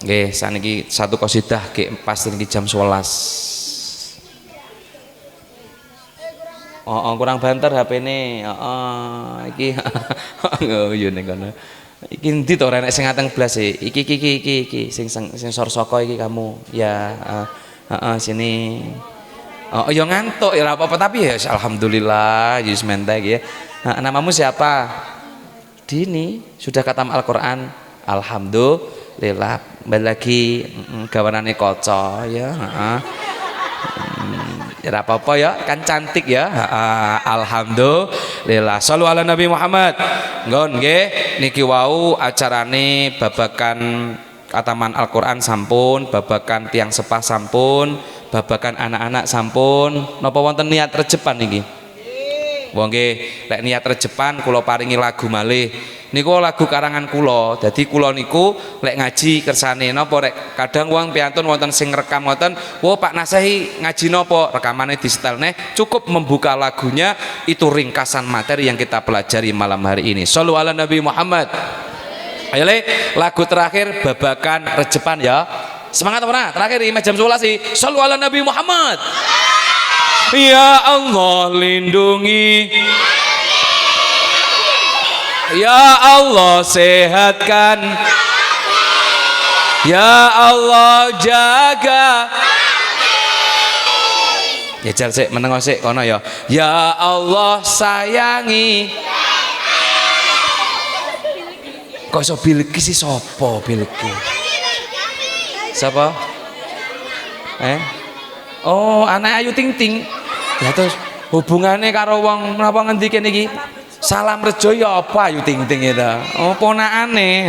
nggih saniki satu qasidah ke pas niki jam 11 kurang banter HP-ne iki yo ning kono iki ndi to ora enek sing ngateng blas iki sing sor-soko iki kamu ya sini ya ngantuk ya apa-apa tapi ya alhamdulillah yus mentek ya namamu siapa Dini sudah khatam Al-Qur'an alhamdulillah balik lagi gawanane kaca ya ya apa-apa ya kan cantik ya alhamdulillah shallu ala Nabi Muhammad nggon nggih niki wau acarane babakan khataman Al-Qur'an sampun babakan tiang sepah sampun babakan anak-anak sampun napa wonten niat rejepan niki wong nggih lek niat rejepan kula paringi lagu malih niku lagu karangan kula dadi kula niku lek ngaji kersane napa rek kadang wong piantun wonten sing rekam wonten wo Pak Nasehi ngaji napa rekamane di setel neh cukup membuka lagunya itu ringkasan materi yang kita pelajari malam hari ini shallu ala Nabi Muhammad ayo le lagu terakhir babakan rejepan ya semangat apa terakhir ini jam 11 sih shallu ala Nabi Muhammad ya Allah lindungi ya Allah sehatkan ya Allah jaga ya jar sik meneng sik kono ya ya Allah sayangi kok iso Bilqis sih sapa Bilqis sapa oh anak Ayu Ting Ting ya terus hubungannya karo wong napa ngendike niki Salam Rejo ya apa Ayu Ting Ting itu oh ponakane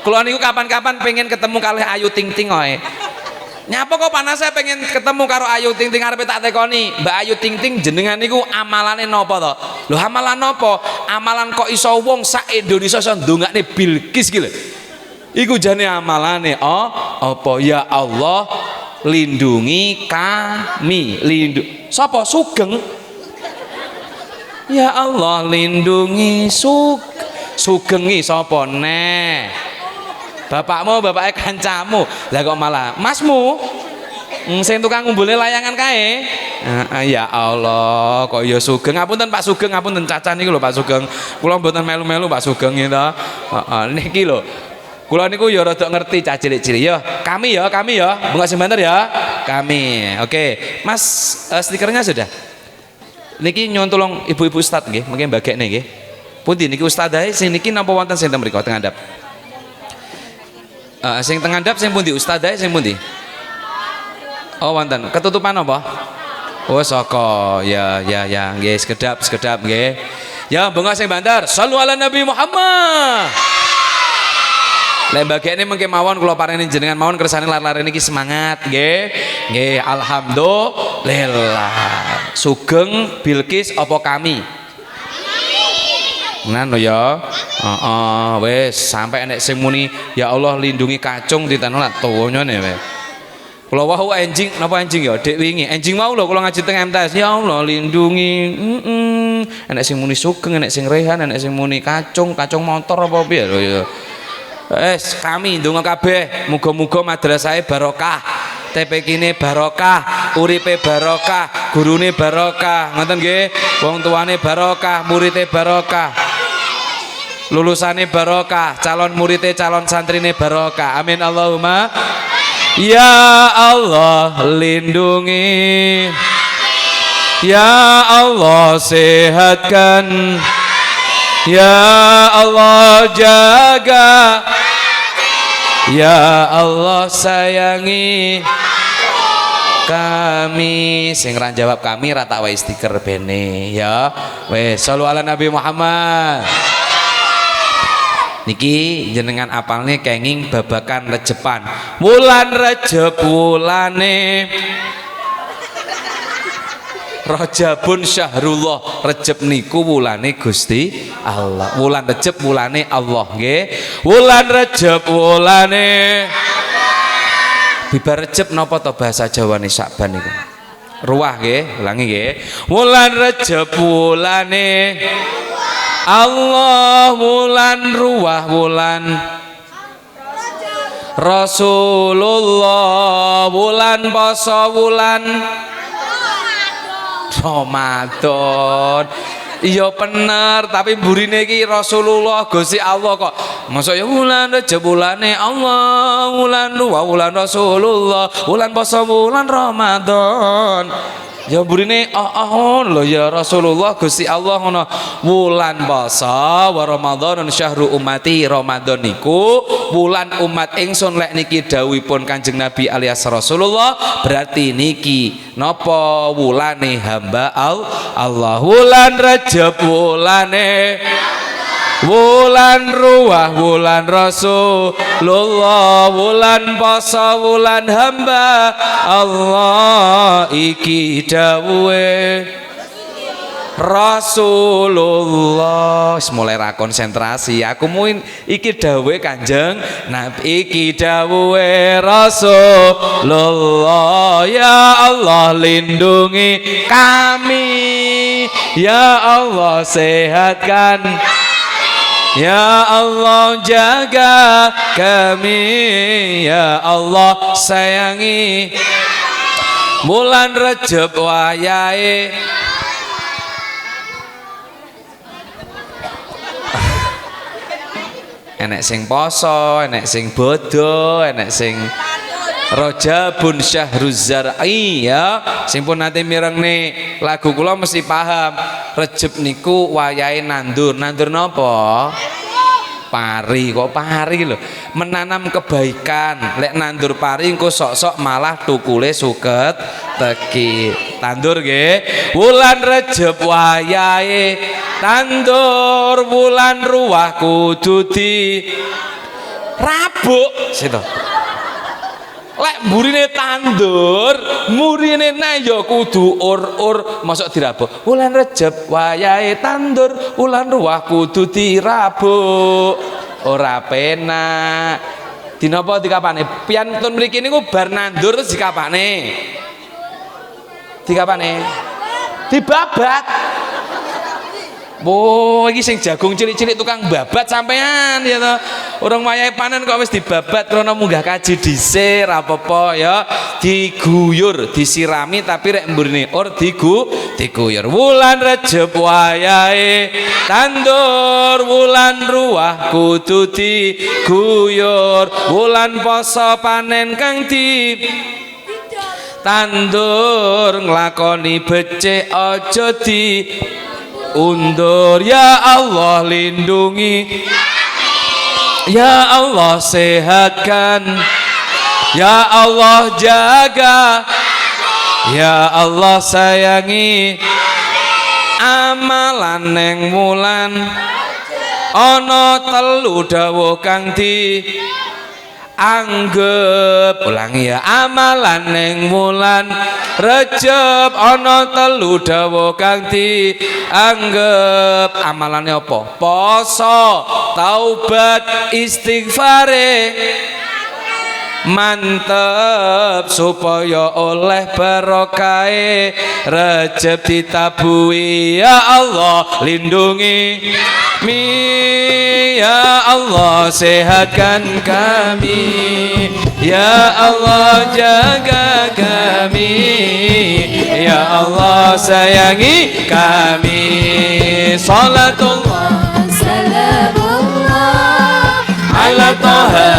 kula niku kapan-kapan pengen ketemu kalih Ayu Ting Ting oe nyapa kok panas saya pengen ketemu karo Ayu Ting Ting arepe tak tekoni Mbak Ayu Ting Ting jenengan niku amalane napa to lho amalan napa amalan kok iso wong sak Indonesia iso ndongakne Bilqis ki lho iku jane amalane apa ya Allah lindungi kami sapa Sugeng ya Allah lindungi Sugengi sapa neh bapakmu bapake kancamu lah kok malah masmu sing tukang ngumbule layangan kae ya Allah kok ya Sugeng ngapunten Pak Sugeng ngapunten caca niku lho Pak Sugeng kula mboten melu-melu Pak Sugeng itu niki lho kula niku ya rada ngerti cah cilik-cilik ya kami ya bunga sing banter ya kami oke Mas stikernya sudah niki nyuwun tolong ibu-ibu ustad nggih mungkin bagekne nggih pundi niki ustadahe sing niki napa wonten sing teng mriku tengandhap sing tengandhap sing pundi ustadahe sing pundi oh wonten ketutupan apa oh saka ya nggih sekedap nggih ya bunga sing banter shallu ala Nabi Muhammad lembage ini mungkin mawon kula paringin jenengan mawon kersane lar-lar niki semangat nggih alhamdulillah Sugeng Bilqis apa kami nan ya wis sampai enek sing muni ya Allah lindungi kacung ditanola tonyone wis kula wau enjing napa enjing ya dek wingi enjing mau lho kula ngaji teng MTS ya Allah lindungi enek sing muni Sugeng enek sing Rehan enek sing muni kacung motor apa piye lho ya kami ndonga kabeh muga-muga madrasahe barokah TPK-ne barokah uripe barokah gurune barokah ngoten nggih wong tuane barokah murite barokah lulusane barokah calon murite calon santrine barokah amin Allahumma ya Allah lindungi ya Allah sehatkan ya Allah jaga Ya Allah sayangi kami. Sing ra jawab kami ra tak wae stiker bene ya. Wes shollu ala Nabi Muhammad. Niki jenengan apalne kenging babakan Rejepan. Wulan Rejeb wulane Rajabun Syahrullah. Rejeb niku wulane Gusti Allah. Wulan Rejeb wulane Allah nggih. Wulan Rejeb wulane Bibar Rejeb napa to bahasa Jawane Syakban niku? Ruah nggih, ulangi nggih. Wulan Rejeb wulane Allah, wulan ruah wulan Rasulullah, wulan poso wulan Ramadan. Iya bener, tapi burine iki Rasulullah Gusti Allah kok. Masa ya wulan Rejeb wulane Allah, wulan ruah wulan Rasulullah, wulan poso wulan Ramadan. Ya burine lho ya Rasulullah Gusti Allah ngono. Wulan poso wa Ramadan syahru ummati. Ramadan niku wulan umat ingsun lek niki dawuhipun Kanjeng Nabi alias Rasulullah, berarti niki napa wulane hamba Allah. Wulan Rejeb wulane wulan ruah wulan Rasulullah, wulan poso wulan hamba Allah. Iki dawuhe Rasulullah. Mulai ra konsentrasi aku mungkin iki dawuhe Kanjeng Nabi, iki dawuhe Rasulullah. Ya Allah lindungi kami, ya Allah sehatkan, ya Allah jaga kami, ya Allah sayangi. Bulan Rejeb wayahe enek sing poso, enek sing bodo, enek sing Rajabun Syahruz Zar'i ya. Sing pun nanti mirengne lagu kula mesti paham. Rejeb niku wayahe nandur. Nandur napa? Pari. Kok pari lho? Menanam kebaikan. Lek nandur pari engko sok-sok malah tukule suket teki. Tandur nggih. Wulan Rejeb wayahe tandur, wulan ruah kudu di rabuk. Situ. Lek mburine tandur, murine ya kudu ur-ur, mosok dirabuk. Wulan Rejeb wayahe tandur, wulan ruah kudu dirabuk. Ora penak. Dina apa dikapane? Piantun mriki niku bar nandur terus dikapane. Dikapane? Dibabat. Oh, iki sing jagung cilik-cilik tukang babat sampean ya to. Urung wayahe panen kok wis dibabat krana munggah kaji dhisik ra apa-apa ya. Diguyur, disirami tapi rek mburine diguyur. Wulan Rejeb wayahe tandur, wulan ruah kudu diguyur. Wulan poso panen kang tandur, nglakoni becik aja di undur. Ya Allah lindungi, ya Allah sehatkan, ya Allah jaga, ya Allah sayangi. Amalan neng wulan ana telu dawuh kang anggep. Ulangi ya. Amalan ning wulan Rejeb ana telu dawuh kang anggep. Amalane apa? Poso, taubat, istighfare mantep supaya oleh barokahe Rejeb ditabuhi. Ya Allah lindungi mi, ya Allah sehatkan kami, ya Allah jaga kami, ya Allah sayangi kami. Salatullah salamullah ala taha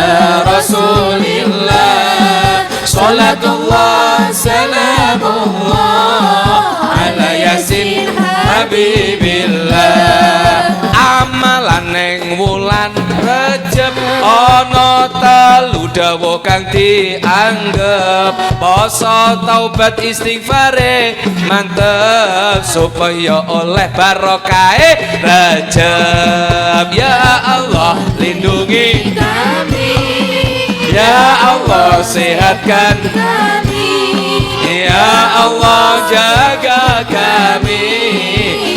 rasulillah. Salatullah salamullah ala yasin habibillah. Amalan Aneng wulan Rejeb ana telu dawuh kang dianggep poso taubat istighfare mantep supaya oleh barokahe Rejeb. Ya Allah lindungi kami, ya Allah sehatkan kami, ya Allah jaga kami,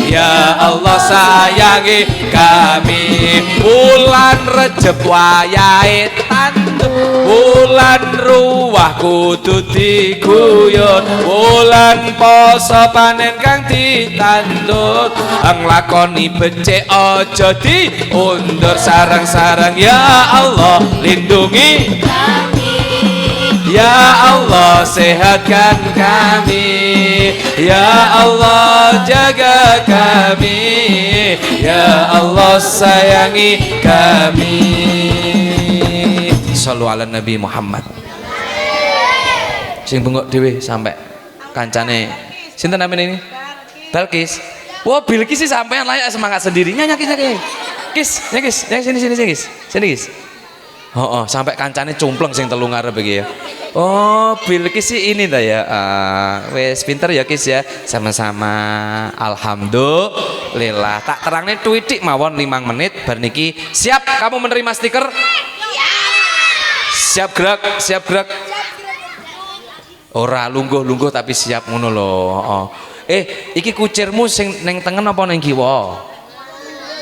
ya Allah sayangi kami. Wulan Rejeb wayahe tantu, wulan ruwah kudu diguyur, wulan poso panen kang ditandut, nglakoni becik aja diundur sarang-sarang. Ya Allah lindungi kami, ya Allah sehatkan kami, ya Allah jaga kami, ya Allah sayangi kami. Shallu ala Nabi Muhammad. Sing bengok dhewe sampai kancane. Sinten namanya ini? Balkis. Wah, Bilkis sih sampean layak semangat sendiri. Nyanyi Kis, sini Kis. Sini Kis. Oh, sampai kancane cumpleng sing telu ngarep iki ya. Oh, Bilkis sih ini dah ya. Wes pinter ya Kis ya. Sama-sama. Alhamdulillah. Tak terangnya tweetik mawon 5 menit bar niki. Siap kamu menerima stiker? Siap gerak. Ora lungguh tapi siap ngono lho. Oh. Iki kucirmu sing neng tengen apa neng kiwa?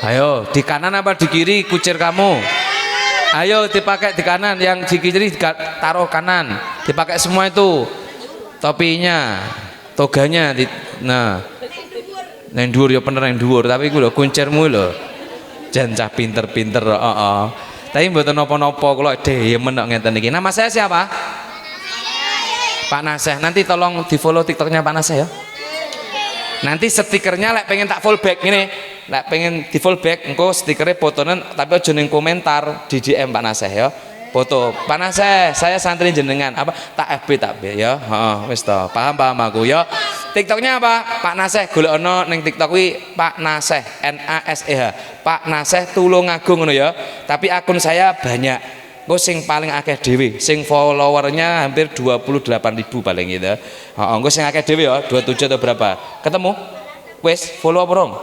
Ayo, di kanan apa di kiri kucir kamu? Ayo dipakai di kanan, yang di kiri taruh kanan. Dipakai semua itu. Topinya, toganya nah. Neng dhuwur ya bener neng dhuwur, tapi iku lho kuncirmu lho. Jan cah pinter-pinter, Tapi mboten napa-napa kula demen kok ngeten iki. Nama saya siapa? Pak Naseh. Nanti tolong di-follow TikToknya Pak Naseh ya. Nanti stikernya lek pengen tak full back ngene. Lek pengen di full back engko stikernya fotonen tapi aja ning komentar di DM Pak Naseh ya. Foto Pak Naseh, saya santri jenengan apa tak FB tak B ya. Heeh, wis to. Paham aku ya. TikToknya apa? Pak Naseh golekno ning TikTok kuwi Pak Naseh NASEH. Pak Naseh Tulungagung ngono ya. Tapi akun saya banyak. Engko sing paling akeh dhewe, sing followernya hampir 28.000 paling gitu. Heeh, engko sing akeh dhewe ya 27 atau berapa? Ketemu? Wis follow apa rong?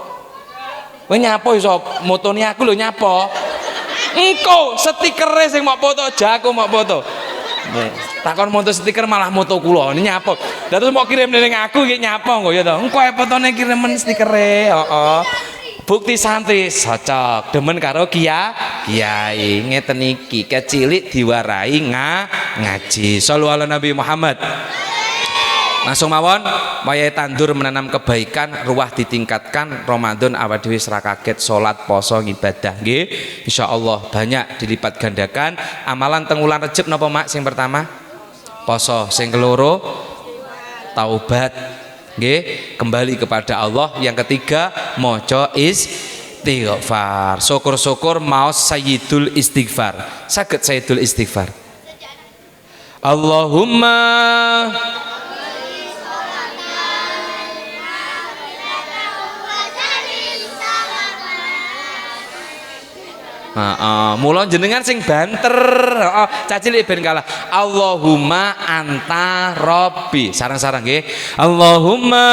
Kowe nyapa iso motone aku lho nyapa. Engko stikere sing mok foto jago mok foto. Takon moto stiker malah moto kula ini nyapa. Lah terus mau kirim ning aku iki nyapa kok ya to. Engko ae fotone kirimen stikere, heeh. Bukti santri cocok demen karo kiai ngeten iki kecilik diwarai ngaji. Shallu ala Nabi Muhammad. Langsung mawon wayahe tandur menanam kebaikan, ruah ditingkatkan, Ramadan awak dhewe ora kaget salat poso ngibadah nggih. Insyaallah banyak dilipat gandakan. Amalan teng wulan Rejeb napa Mak sing pertama? Poso, sing keloro taubat. Nggih, kembali kepada Allah. Yang ketiga maca istighfar. Syukur-syukur maos sayyidul istighfar. Saged sayyidul istighfar. Allahumma mula jenengan sing banter, cacilik ben kalah. Allahumma anta rabbi. Sarang-sarang nggih. Allahumma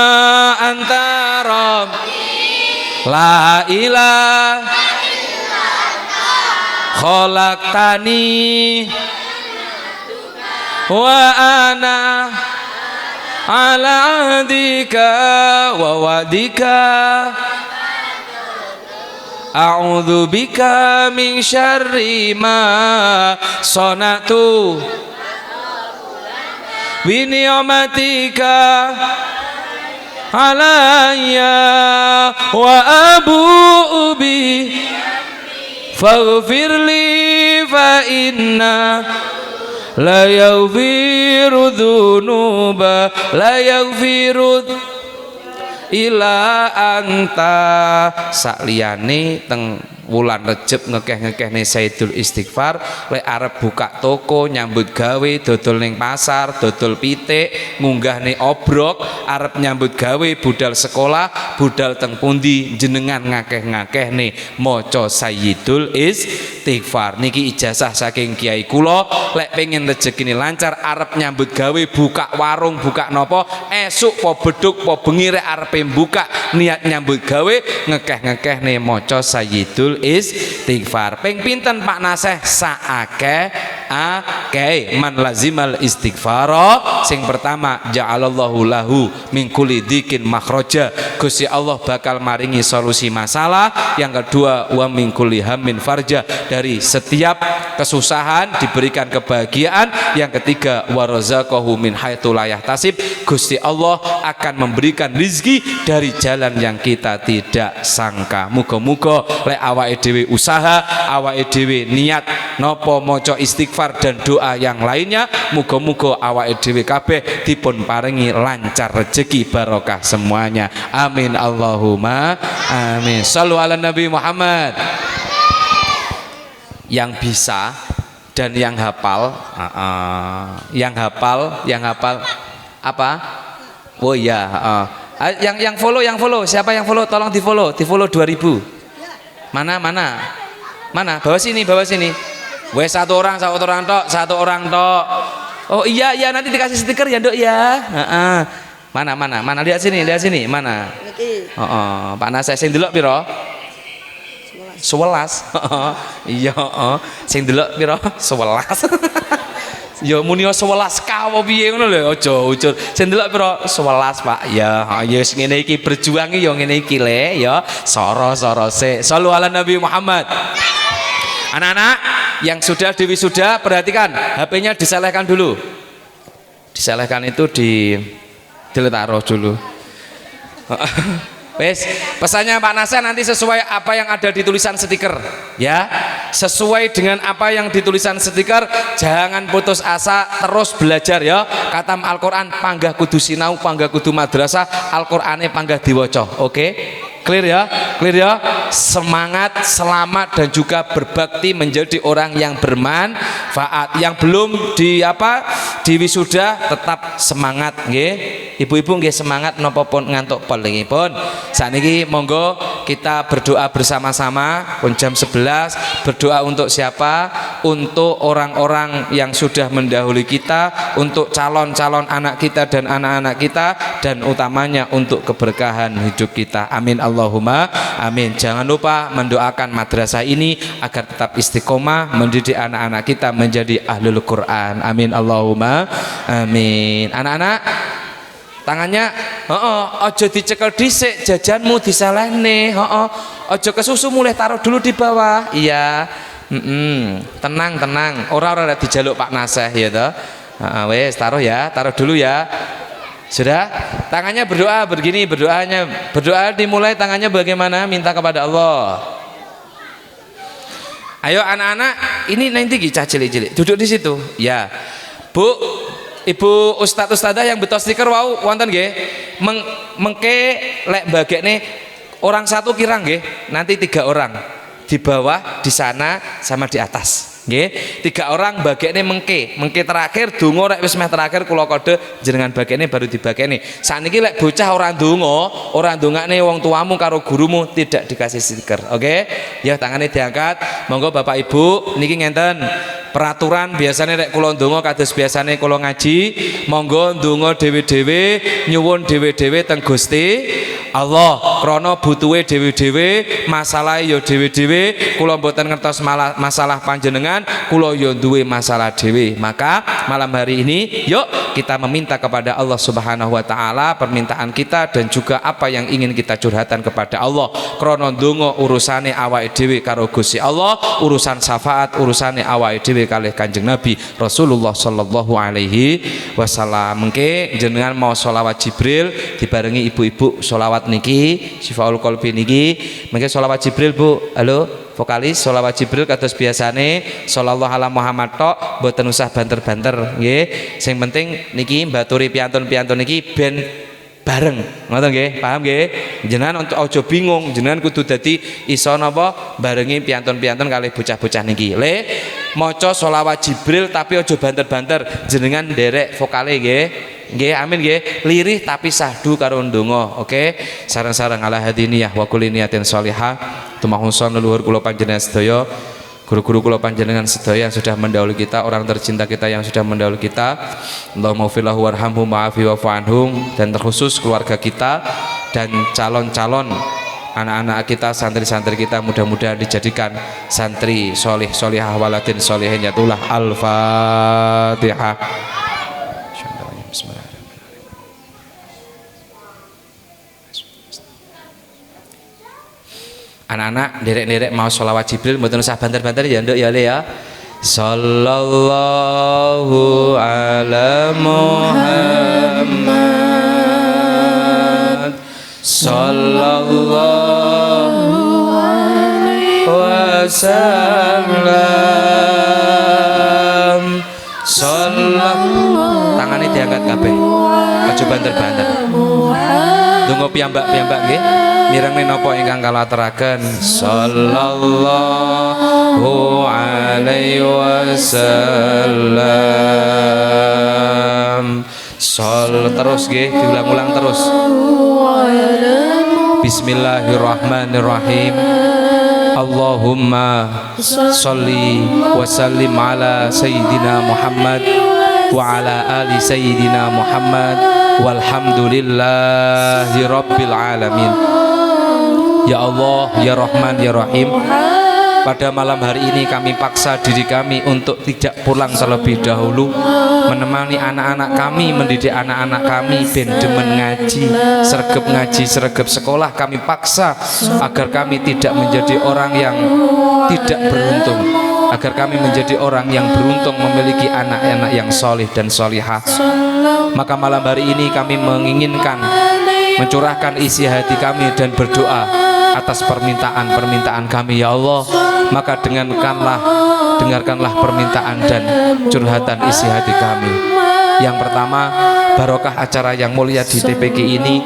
anta rabbi. La ilaha khalaqtani wa ana ala ahdika wa wadika a'udzu bika min syarri ma sanatu bi ni'matika alayya wa abu'u bi faghfirli fa inna la yaghfiru dzunuba la yaghfiru ila anta. Sakliyane teng wulan Rejab ngekeh-ngekehne Sayyidul Istighfar, lek arep buka toko, nyambut gawe, dodol ning pasar, dodol pitik, ngunggahne obrok, arep nyambut gawe, budal sekolah, budal teng pundi, jenengan ngakeh-ngakehne maca Sayyidul Istighfar. Niki ijazah saking kiai kula, lek pengen rezekine lancar, arep nyambut gawe, buka warung, buka nopo, esuk po beduk po bengi rek arepe buka, niat nyambut gawe, ngekeh-ngekehne maca Sayyidul Istighfar. Ping pinten Pak Naseh? Saakeh akeh man lazimal istighfara. Sing pertama, ja'alallahu lahu min kulli dzikin makhraja, Gusti Allah bakal maringi solusi masalah. Yang kedua, wa min kulli hammin farja, dari setiap kesusahan diberikan kebahagiaan. Yang ketiga, wa razaqahu min haitsu la yahtasib, Gusti Allah akan memberikan rizki dari jalan yang kita tidak sangka. Muga-muga lek awake dhewe usaha, awake dhewe niat napa maca istighfar dan doa yang lainnya, muga-muga awake dhewe kabeh dipun paringi lancar rezeki barokah semuanya. Amin Allahumma amin. Shallu ala Nabi Muhammad. Yang bisa dan yang hafal, yang hafal apa? Oh ya, yang follow, siapa yang follow? Tolong di follow 2000. Mana? Bawa sini. Wes satu orang tok. Oh iya, nanti dikasih stiker ya, Dok ya. Mana? Lihat sini. Mana? Pak Naseh sing delok piro? 11. Iya, sing delok piro? 11. Ya muni 11 kawo piye ngono lho, aja ucul. Sing delok piro? 11, Pak. Ya wis ngene iki berjuang ya ngene iki le ya. Soro se. Shallu ala Nabi Muhammad. Anak-anak yang sudah diwisuda, perhatikan, HP-nya diselehkan dulu. Diselehkan itu diletaruh dulu. Wes, pesannya Pak Naseh nanti sesuai apa yang ada di tulisan stiker ya. Sesuai dengan apa yang ditulisan stiker, jangan putus asa, terus belajar ya. Katam Al-Qur'an panggah kudu sinau, panggah kudu madrasah, Al-Qur'ane panggah diwaca. Oke? Clear ya? Semangat, selamat dan juga berbakti menjadi orang yang bermanfaat. Yang belum diwisuda tetap semangat nggih. Ibu-ibu nggih semangat napa pun ngantuk polingipun. Sakniki monggo kita berdoa bersama-sama pun jam 11. Berdoa untuk siapa? Untuk orang-orang yang sudah mendahului kita, untuk calon-calon anak kita dan anak-anak kita, dan utamanya untuk keberkahan hidup kita. Amin Allahumma amin. Jangan lupa mendoakan madrasah ini agar tetap istiqomah mendidik anak-anak kita menjadi ahlul Quran. Amin Allahumma amin. Anak-anak tangannya ojo dicekel dhisik, jajanmu disalehne. Ojo kesusu, mulai taruh dulu di bawah. Iya. Tenang. Ora dijaluk Pak Naseh ya toh. Wes taruh dulu ya. Sudah? Tangannya berdoa begini, berdoa dimulai tangannya bagaimana? Minta kepada Allah. Ayo anak-anak, ini nanti cah cilik-cilik duduk di situ. Ya. Bu, Ibu ustadzah yang betul stiker wau wonten nggih. Mengke lek bagekne orang satu kirang nggih. Nanti 3 orang. Di bawah, di sana sama di atas. Nggih, 3 orang bagekne mengke terakhir donga rek wis meh terakhir kula kode jenengan bagekne baru dibagekne. Sakniki lek bocah ora ndongakne wong tuamu karo gurumu tidak dikasih stiker. Oke? Ya tangannya diangkat. Monggo Bapak Ibu niki ngenten. Peraturan biasanya rek kula ndonga kados biasane kula ngaji, monggo ndonga dhewe-dhewe, nyuwun dhewe-dhewe teng Gusti Allah. Krana butuhe dhewe-dhewe, masalahe ya dhewe-dhewe, kula mboten ngertos masalah panjenengan, kula ya duwe masalah dhewe. Maka malam hari ini yuk kita meminta kepada Allah Subhanahu wa taala permintaan kita dan juga apa yang ingin kita curhatkan kepada Allah. Krana ndonga urusane awake dhewe karo Gusti Allah, urusan syafaat urusane awake dhewe kalih Kanjeng Nabi Rasulullah sallallahu alaihi wasallam. Mengke jenengan mau sholawat Jibril dibarengi ibu-ibu sholawat niki Syifaul Qalbi niki. Mengke sholawat Jibril Bu. Halo vokalis sholawat Jibril kados biasane sallallahu ala Muhammad tok, mboten usah banter-banter nggih. Sing penting niki mbaturi piantun-piantun niki ben bareng. Ngoten nggih, paham nggih? Jenengan aja bingung, jenengan kudu dadi iso napa barengi piantun-piantun kalih bocah-bocah niki. Le maca sholawat Jibril tapi aja banter-banter, jenengan nderek vokale nggih. Nggih, amin nggih. Lirih tapi sahdu karo ndonga. Oke. Sareng-sareng ala hadiniyah wa kulli niyatin sholihah. Tumahun leluhur kula panjenengan sedaya. Guru-guru kula panjenengan sedaya yang sudah mendahului kita, orang tercinta kita yang sudah mendahului kita. Allahumma fillahu warhamhum wa'afi wa'fu anhum, dan terkhusus keluarga kita dan calon-calon anak-anak kita, santri-santri kita, mudah-mudahan dijadikan santri solih solihah waladin solihin yatullah. Al-Fatihah. Anak-anak derek-derek mau sholawat Jibril mboten usah banter-banter ya nduk ya le ya. Sallallahu ala Muhammad sallallahu alaihi wasallam. Sallallahu tangane diangkat kabeh. Aja banter-banter. Donga piyambak-piyambak nggih. Mireng menapa ingkang kala aturaken sallallahu alaihi wasallam. Sol terus nggih, diulang-ulang terus. Bismillahirrahmanirrahim. Allahumma sholli wa sallim ala sayyidina Muhammad wa ala ali sayyidina Muhammad walhamdulillahi rabbil alamin. Ya Allah, ya Rahman, ya Rahim, pada malam hari ini kami paksa diri kami untuk tidak pulang terlebih dahulu, menemani anak-anak kami, mendidik anak-anak kami ben demen ngaji, sregep sekolah. Kami paksa agar kami tidak menjadi orang yang tidak beruntung, agar kami menjadi orang yang beruntung memiliki anak-anak yang solih dan solihah. Maka malam hari ini kami menginginkan mencurahkan isi hati kami dan berdoa atas permintaan-permintaan kami ya Allah. Maka dengarkanlah permintaan dan curhatan isi hati kami. Yang pertama, barokah acara yang mulia di TPQ ini,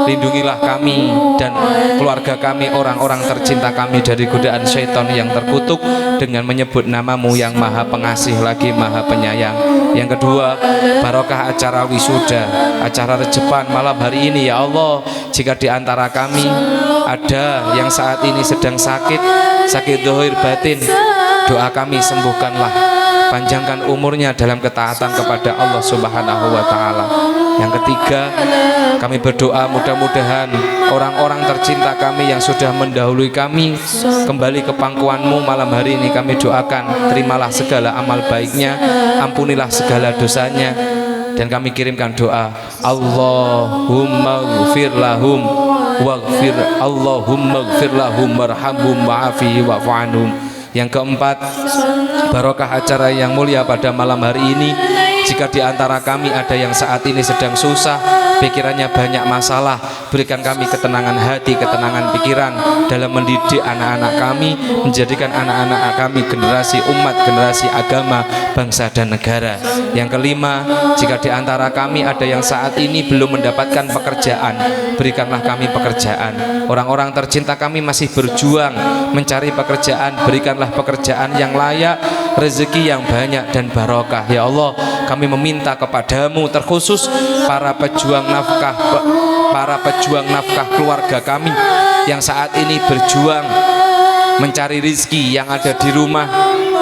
lindungilah kami dan keluarga kami, orang-orang tercinta kami dari godaan syaitan yang terkutuk dengan menyebut namamu yang maha pengasih lagi maha penyayang. Yang kedua, barokah acara wisuda, acara rejepan malam hari ini ya Allah. Jika di antara kami ada yang saat ini sedang sakit zahir batin, doa kami sembuhkanlah, panjangkan umurnya dalam ketaatan kepada Allah Subhanahu wa Ta'ala. Yang ketiga, kami berdoa mudah-mudahan orang-orang tercinta kami yang sudah mendahului kami kembali ke pangkuanmu malam hari ini. Kami doakan, terimalah segala amal baiknya, ampunilah segala dosanya, dan kami kirimkan doa Allahumma gfir lahum waghfir, Allahumma gfir lahum warhamhum wa'afihi wa'fu anhum. Yang keempat, barokah acara yang mulia pada malam hari ini. Jika di antara kami ada yang saat ini sedang susah, pikirannya banyak masalah, berikan kami ketenangan hati, ketenangan pikiran dalam mendidik anak-anak kami, menjadikan anak-anak kami generasi umat, generasi agama, bangsa dan negara. Yang kelima, jika di antara kami ada yang saat ini belum mendapatkan pekerjaan, berikanlah kami pekerjaan. Orang-orang tercinta kami masih berjuang mencari pekerjaan, berikanlah pekerjaan yang layak, rezeki yang banyak dan barokah ya Allah. Kami meminta kepadamu terkhusus para pejuang nafkah keluarga kami yang saat ini berjuang mencari rizki, yang ada di rumah,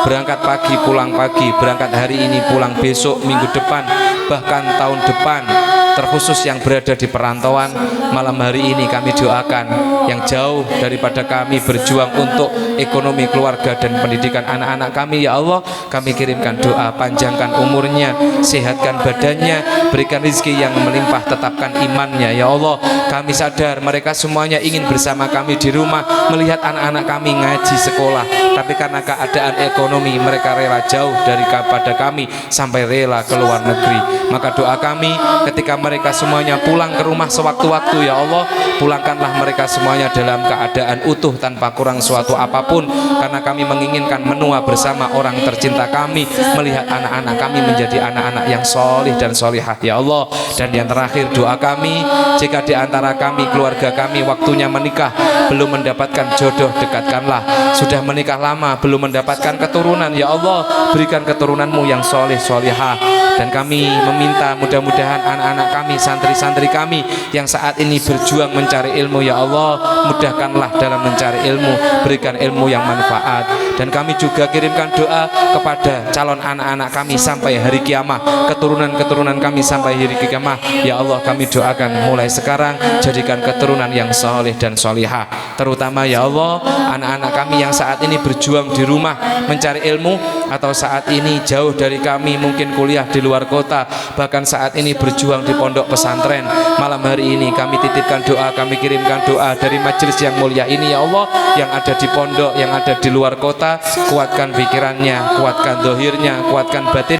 berangkat pagi pulang pagi, berangkat hari ini pulang besok, minggu depan, bahkan tahun depan, terkhusus yang berada di perantauan. Malam hari ini kami doakan yang jauh daripada kami berjuang untuk ekonomi keluarga dan pendidikan anak-anak kami ya Allah. Kami kirimkan doa, panjangkan umurnya, sehatkan badannya, berikan rezeki yang melimpah, tetapkan imannya ya Allah. Kami sadar mereka semuanya ingin bersama kami di rumah melihat anak-anak kami ngaji sekolah, tapi karena keadaan ekonomi mereka rela jauh daripada kami sampai rela ke luar negeri. Maka doa kami ketika mereka semuanya pulang ke rumah sewaktu-waktu itu ya Allah, pulangkanlah mereka semuanya dalam keadaan utuh tanpa kurang suatu apapun, karena kami menginginkan menua bersama orang tercinta kami, melihat anak-anak kami menjadi anak-anak yang solih dan solihah ya Allah. Dan yang terakhir doa kami, jika di antara kami, keluarga kami waktunya menikah belum mendapatkan jodoh, dekatkanlah. Sudah menikah lama belum mendapatkan keturunan ya Allah, berikan keturunanmu yang solih solihah. Dan kami meminta mudah-mudahan anak-anak kami, santri-santri kami yang saat ini berjuang mencari ilmu ya Allah, mudahkanlah dalam mencari ilmu, berikan ilmu yang manfaat. Dan kami juga kirimkan doa kepada calon anak-anak kami sampai hari kiamat, keturunan-keturunan kami sampai hari kiamat ya Allah. Kami doakan mulai sekarang jadikan keturunan yang soleh dan solihah, terutama ya Allah anak-anak kami yang saat ini berjuang di rumah mencari ilmu, atau saat ini jauh dari kami, mungkin kuliah di luar kota, bahkan saat ini berjuang di pondok pesantren. Malam hari ini kami titipkan doa, kami kirimkan doa dari majelis yang mulia ini ya Allah, yang ada di pondok, yang ada di luar kota, kuatkan pikirannya, kuatkan dohirnya, kuatkan batin.